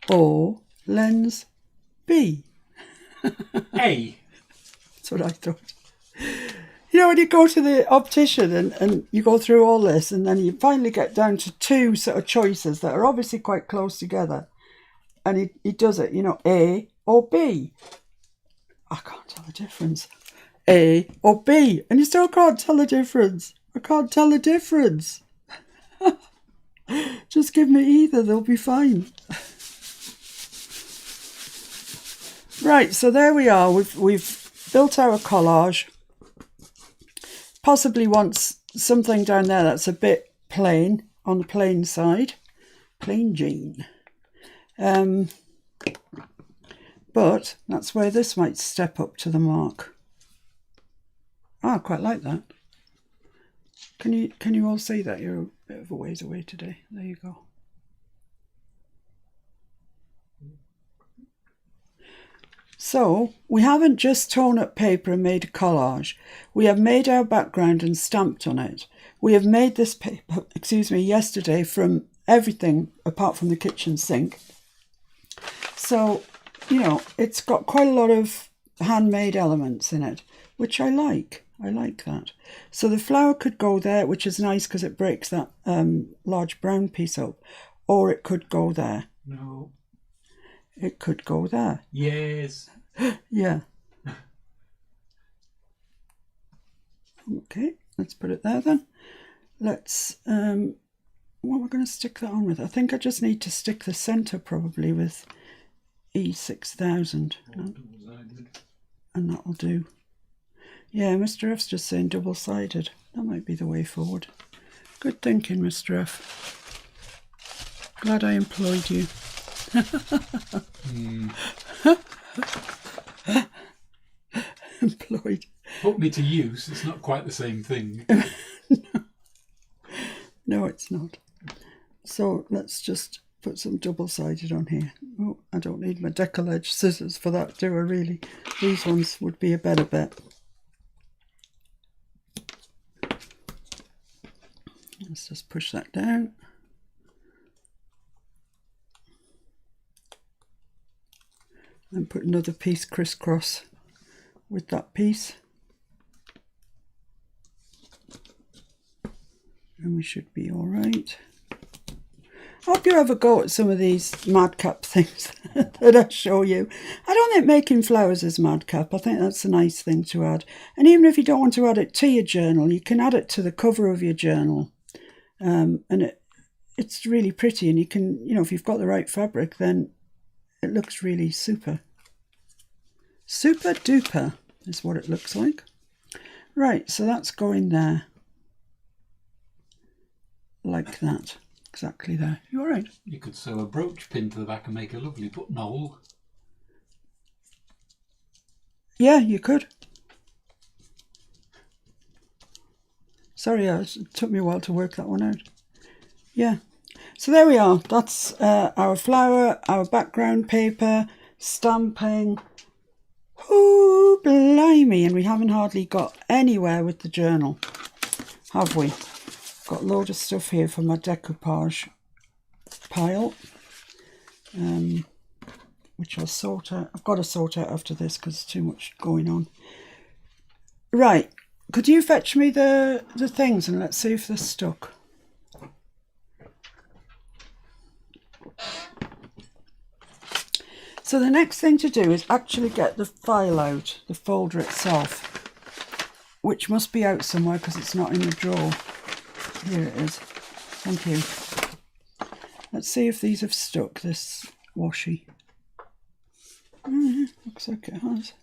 or lens B? A. That's what I thought. You know, when you go to the optician and you go through all this and then you finally get down to two sort of choices that are obviously quite close together. And he does it, you know, A or B. I can't tell the difference. A or B. And you still can't tell the difference. I can't tell the difference. Just give me either, they'll be fine. Right, so there we are. We've built our collage. Possibly wants something down there that's a bit plain, on the plain side. Plain Jane. But that's where this might step up to the mark. Oh, I quite like that. Can you all see that? You're a bit of a ways away today. There you go. So we haven't just torn up paper and made a collage. We have made our background and stamped on it. We have made this paper, yesterday from everything apart from the kitchen sink. So, you know, it's got quite a lot of handmade elements in it, which I like. I like that. So the flower could go there, which is nice because it breaks that large brown piece up. Or it could go there. No. It could go there. Yes. Yeah. Okay, let's put it there then. Let's, what am I going to stick that on with? I think I just need to stick the centre probably with E6000. And that'll do. Yeah, Mr. F's just saying double-sided. That might be the way forward. Good thinking, Mr. F. Glad I employed you. Employed. Put me to use. It's not quite the same thing. No, it's not. So let's just put some double-sided on here. Oh, I don't need my decollage scissors for that, do I really? These ones would be a better bet. Let's just push that down. And put another piece crisscross with that piece. And we should be all right. I hope you ever go at some of these madcap things that I show you. I don't think making flowers is madcap. I think that's a nice thing to add. And even if you don't want to add it to your journal, you can add it to the cover of your journal. And it's really pretty. And you can, you know, if you've got the right fabric, then it looks really super. Super duper is what it looks like. Right, so that's going there. Like that. Exactly there. You all right? You could sew a brooch pin to the back and make a lovely buttonhole. Yeah, you could. Sorry, it took me a while to work that one out. Yeah. So there we are. That's our flower, our background paper, stamping. Oh, blimey. And we haven't hardly got anywhere with the journal, have we? Got a load of stuff here for my decoupage pile, which I'll sort out. I've got to sort out after this because there's too much going on. Right. Could you fetch me the things and let's see if they're stuck. So the next thing to do is actually get the file out, the folder itself, which must be out somewhere because it's not in the drawer. Here it is. Thank you. Let's see if these have stuck, this washi. Looks like it has.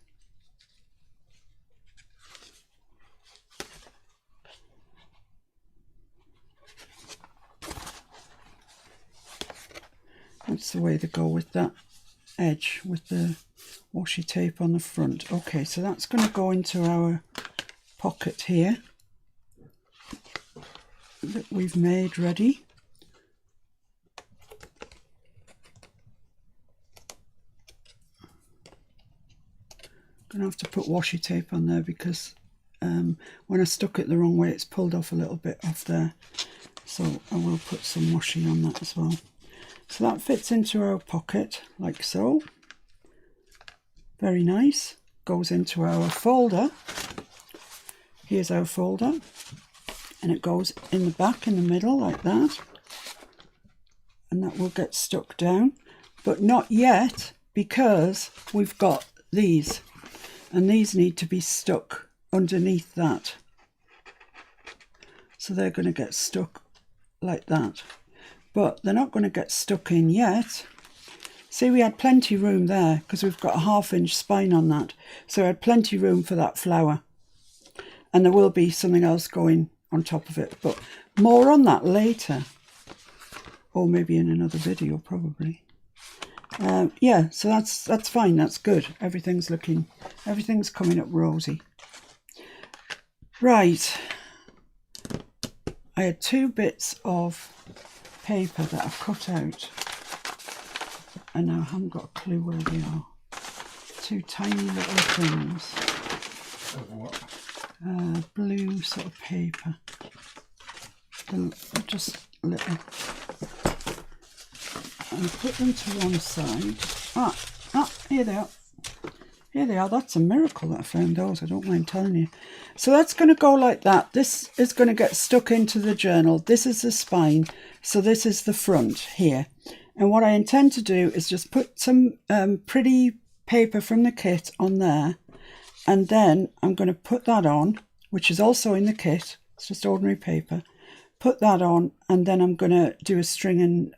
That's the way they go with that edge, with the washi tape on the front. Okay, so that's going to go into our pocket here that we've made ready. I'm going to have to put washi tape on there because when I stuck it the wrong way, it's pulled off a little bit off there. So I will put some washi on that as well. So that fits into our pocket like so. Very nice. Goes into our folder. Here's our folder. And it goes in the back, in the middle, like that. And that will get stuck down. But not yet, because we've got these. And these need to be stuck underneath that. So they're going to get stuck like that. But they're not going to get stuck in yet. See, we had plenty room there because we've got a 1/2 inch spine on that. So I had plenty room for that flower. And there will be something else going on top of it. But more on that later. Or maybe in another video, probably. Yeah, so that's fine. That's good. Everything's coming up rosy. Right. I had 2 bits of paper that I've cut out, and I haven't got a clue where they are. 2 tiny little things Of what? Blue sort of paper. They're just little. And put them to one side. Here they are. Here they are. That's a miracle that I found those, I don't mind telling you. So that's going to go like that. This is going to get stuck into the journal. This is the spine. So this is the front here. And what I intend to do is just put some pretty paper from the kit on there. And then I'm going to put that on, which is also in the kit. It's just ordinary paper. Put that on, and then I'm going to do a stringing.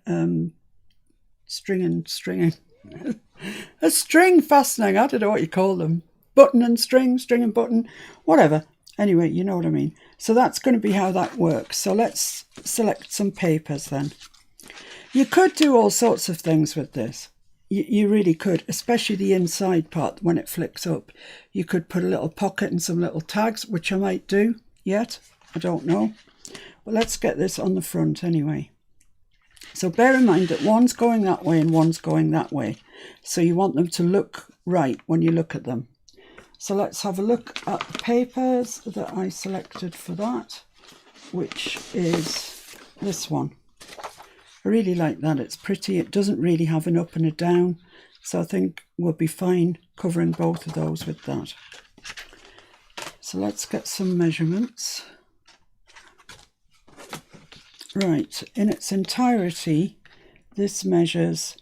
A string fastening, I don't know what you call them. Button and string and button, whatever. Anyway, you know what I mean. So that's going to be how that works. So let's select some papers then. You could do all sorts of things with this. You really could, especially the inside part when it flicks up. You could put a little pocket and some little tags, which I might do yet. I don't know. But let's get this on the front anyway. So bear in mind that one's going that way and one's going that way. So you want them to look right when you look at them. So let's have a look at the papers that I selected for that, which is this one. I really like that. It's pretty. It doesn't really have an up and a down. So I think we'll be fine covering both of those with that. So let's get some measurements. Right, in its entirety, this measures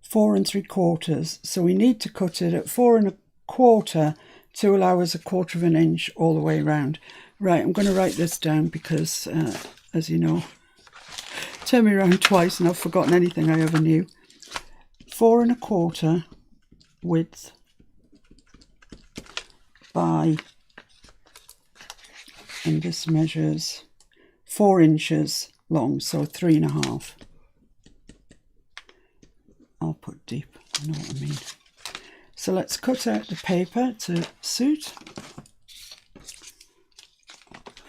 4 3/4. So we need to cut it at 4 1/4 to allow us 1/4 inch all the way around. Right, I'm going to write this down because, as you know, turn me around twice and I've forgotten anything I ever knew. 4 1/4 width by, and this measures 4 inches long, so 3 1/2. I'll put deep, I know what I mean. So let's cut out the paper to suit.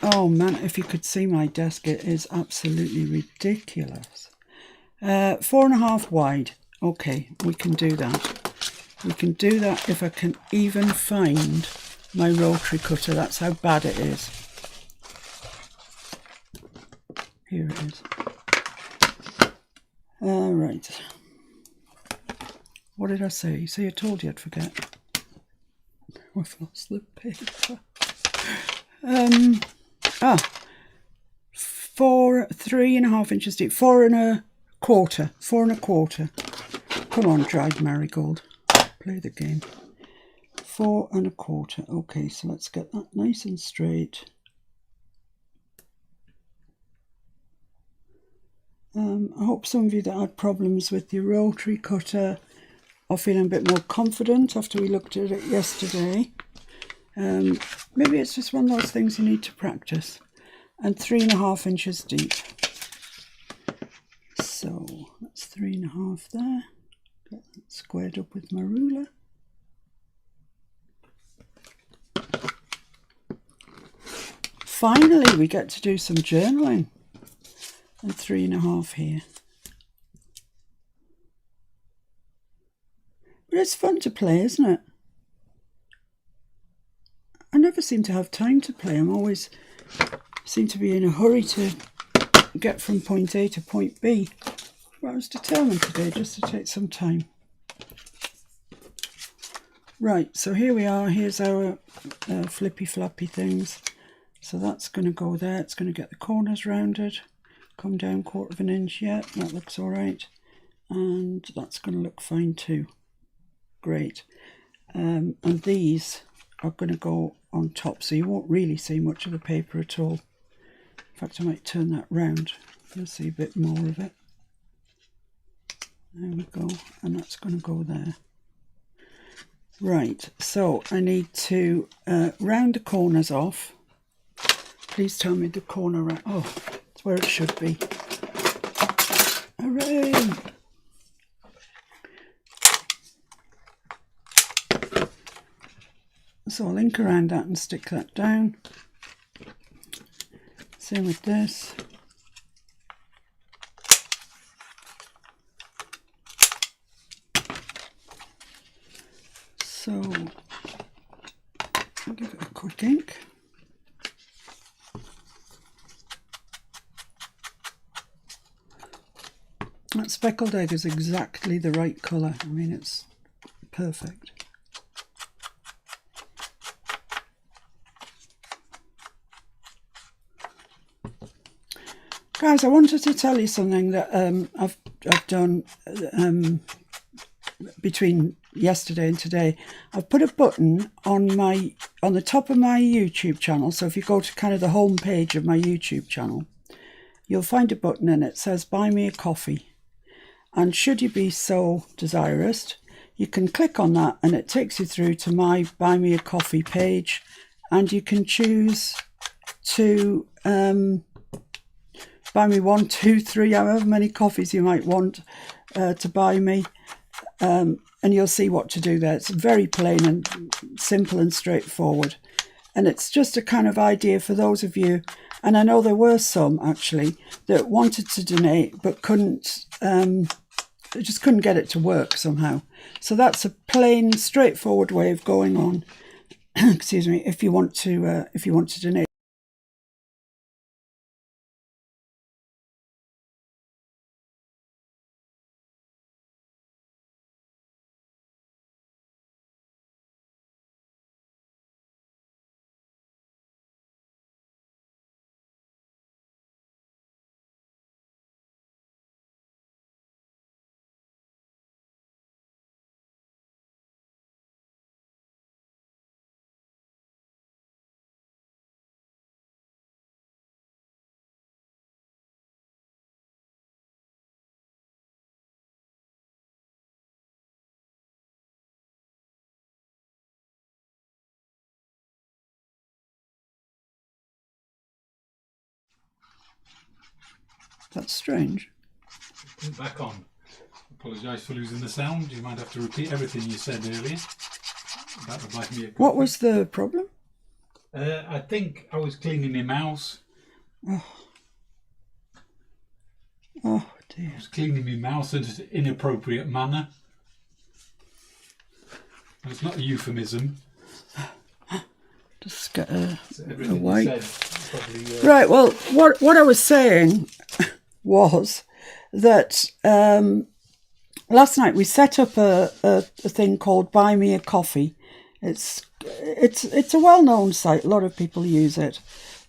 Oh man, if you could see my desk, it is absolutely ridiculous. 4 1/2 wide. Okay, we can do that. We can do that if I can even find my rotary cutter. That's how bad it is. Here it is. Right. What did I say? See, I told you I'd forget. I've lost the paper. 3 1/2 inches deep. 4 1/4. 4 1/4. Come on, dried marigold. play the game. 4 1/4. Okay, so let's get that nice and straight. I hope some of you that had problems with your rotary cutter are feeling a bit more confident after we looked at it yesterday. Maybe it's just one of those things you need to practice. And 3 1/2 inches deep. So that's 3 1/2 there. Get that squared up with my ruler. Finally, we get to do some journaling. And 3 1/2 here. But it's fun to play, isn't it? I never seem to have time to play. I'm always seem to be in a hurry to get from point A to point B. But I was determined today just to take some time. Right, so here we are. Here's our flippy floppy things. So that's going to go there. It's going to get the corners rounded. Come down 1/4 inch. Yeah, that looks all right. And that's going to look fine too. Great. And these are going to go on top, so you won't really see much of the paper at all. In fact, I might turn that round. You'll see a bit more of it. There we go. And that's going to go there. Right, so I need to round the corners off. Please tell me the corner round. Oh, it's where it should be. Hooray! So I'll ink around that and stick that down. Same with this. So I'll give it a quick ink. That speckled egg is exactly the right colour. I mean, it's perfect. Guys, I wanted to tell you something that I've done between yesterday and today. I've put a button on the top of my YouTube channel. So if you go to kind of the home page of my YouTube channel, you'll find a button and it says "Buy me a coffee." And should you be so desirous, you can click on that and it takes you through to my Buy Me a Coffee page, and you can choose to buy me 1, 2, 3, however many coffees you might want to buy me, and you'll see what to do there. It's very plain and simple and straightforward, and it's just a kind of idea for those of you, and I know there were some actually that wanted to donate but couldn't, just couldn't get it to work somehow. So that's a plain, straightforward way of going on. Excuse me, if you want to donate. That's strange. Put it back on. Apologise for losing the sound. You might have to repeat everything you said earlier. That would like me a coffee. What was the problem? I think I was cleaning my mouse. Oh dear. I was cleaning my mouse in an inappropriate manner. It's not a euphemism. Just get a Everything wipe. you said probably, Right, well, what I was saying was that last night we set up a thing called Buy Me a Coffee. It's a well-known site. A lot of people use it.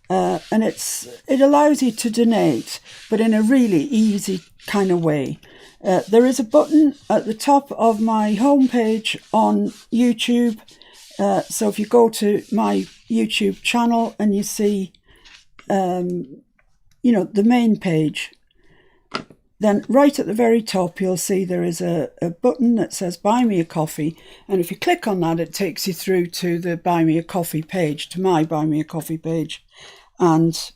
and it allows you to donate, but in a really easy kind of way. There is a button at the top of my homepage on YouTube. So if you go to my YouTube channel and you see, the main page, then right at the very top, you'll see there is a button that says Buy Me a Coffee. And if you click on that, it takes you through to the Buy Me a Coffee page, to my Buy Me a Coffee page. And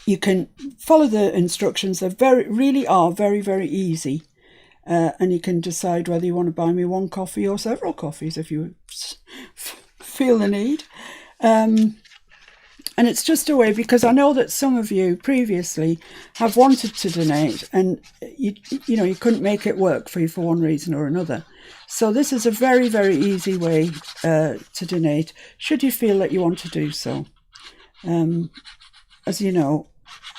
you can follow the instructions. They really are very, very easy. And you can decide whether you want to buy me one coffee or several coffees if you feel the need. And it's just a way, because I know that some of you previously have wanted to donate and you couldn't make it work for you for one reason or another. So this is a very, very easy way to donate, should you feel that you want to do so. As you know,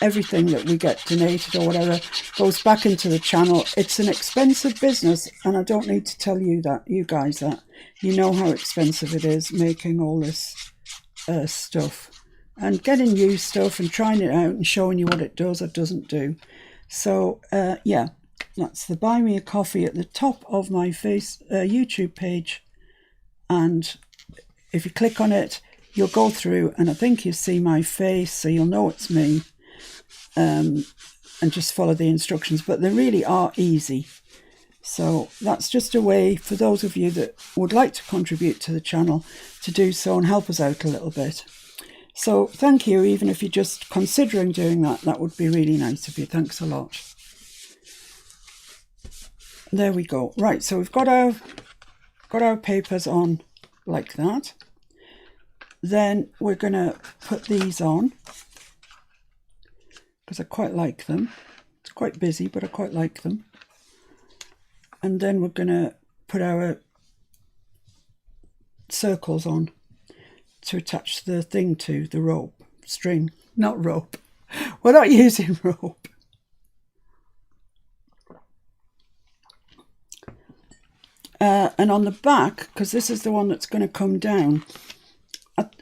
everything that we get donated or whatever goes back into the channel. It's an expensive business, and I don't need to tell you guys that. You know how expensive it is making all this stuff. And getting new stuff and trying it out and showing you what it does or doesn't do. So, yeah, that's the Buy Me a Coffee at the top of my YouTube page. And if you click on it, you'll go through and I think you see my face, so you'll know it's me. And just follow the instructions. But they really are easy. So that's just a way for those of you that would like to contribute to the channel to do so and help us out a little bit. So thank you, even if you're just considering doing that. That would be really nice of you. Thanks a lot. There we go. Right, so we've got our papers on like that. Then we're going to put these on because I quite like them. It's quite busy, but I quite like them. And then we're going to put our circles on to attach the thing to, the rope, string, not rope. We're not using rope. And on the back, because this is the one that's going to come down,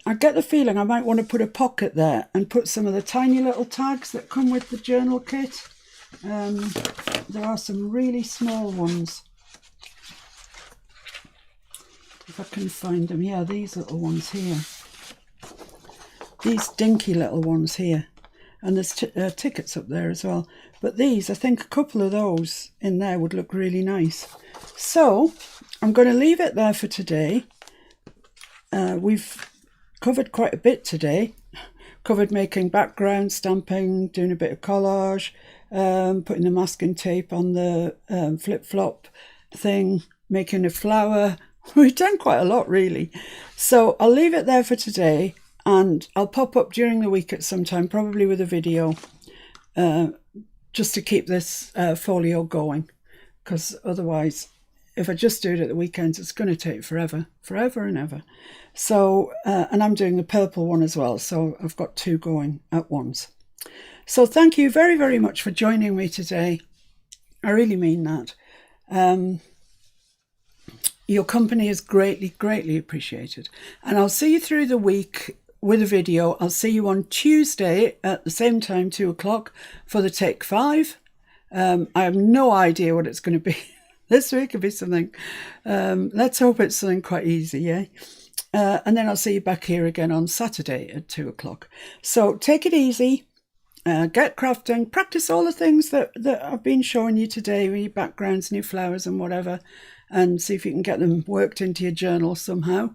I get the feeling I might want to put a pocket there and put some of the tiny little tags that come with the journal kit. There are some really small ones. If I can find them. Yeah, these little ones here. These dinky little ones here. And there's tickets up there as well. But these, I think a couple of those in there would look really nice. So I'm going to leave it there for today. We've covered quite a bit today. Covered making background, stamping, doing a bit of collage, putting the masking tape on the flip-flop thing, making a flower. We've done quite a lot, really. So I'll leave it there for today, and I'll pop up during the week at some time, probably with a video, just to keep this folio going, because otherwise, if I just do it at the weekends, it's going to take forever and ever. So, and I'm doing the purple one as well, so I've got two going at once. So thank you very, very much for joining me today. I really mean that. Your company is greatly, greatly appreciated. And I'll see you through the week with a video. I'll see you on Tuesday at the same time, 2 o'clock, for the Take 5. I have no idea what it's going to be. This week it'll be something. Let's hope it's something quite easy, yeah? And then I'll see you back here again on Saturday at 2 o'clock. So take it easy. Get crafting. Practice all the things that I've been showing you today, with your backgrounds and your flowers and whatever. And see if you can get them worked into your journal somehow.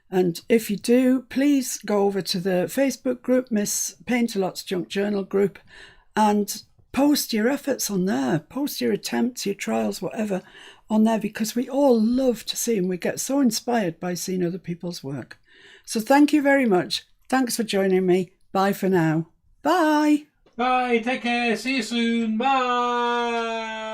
And if you do, please go over to the Facebook group, Miss Paintalot's Junk Journal group, and post your efforts on there. Post your attempts, your trials, whatever, on there, because we all love to see them. We get so inspired by seeing other people's work. So thank you very much. Thanks for joining me. Bye for now. Bye. Bye. Take care. See you soon. Bye.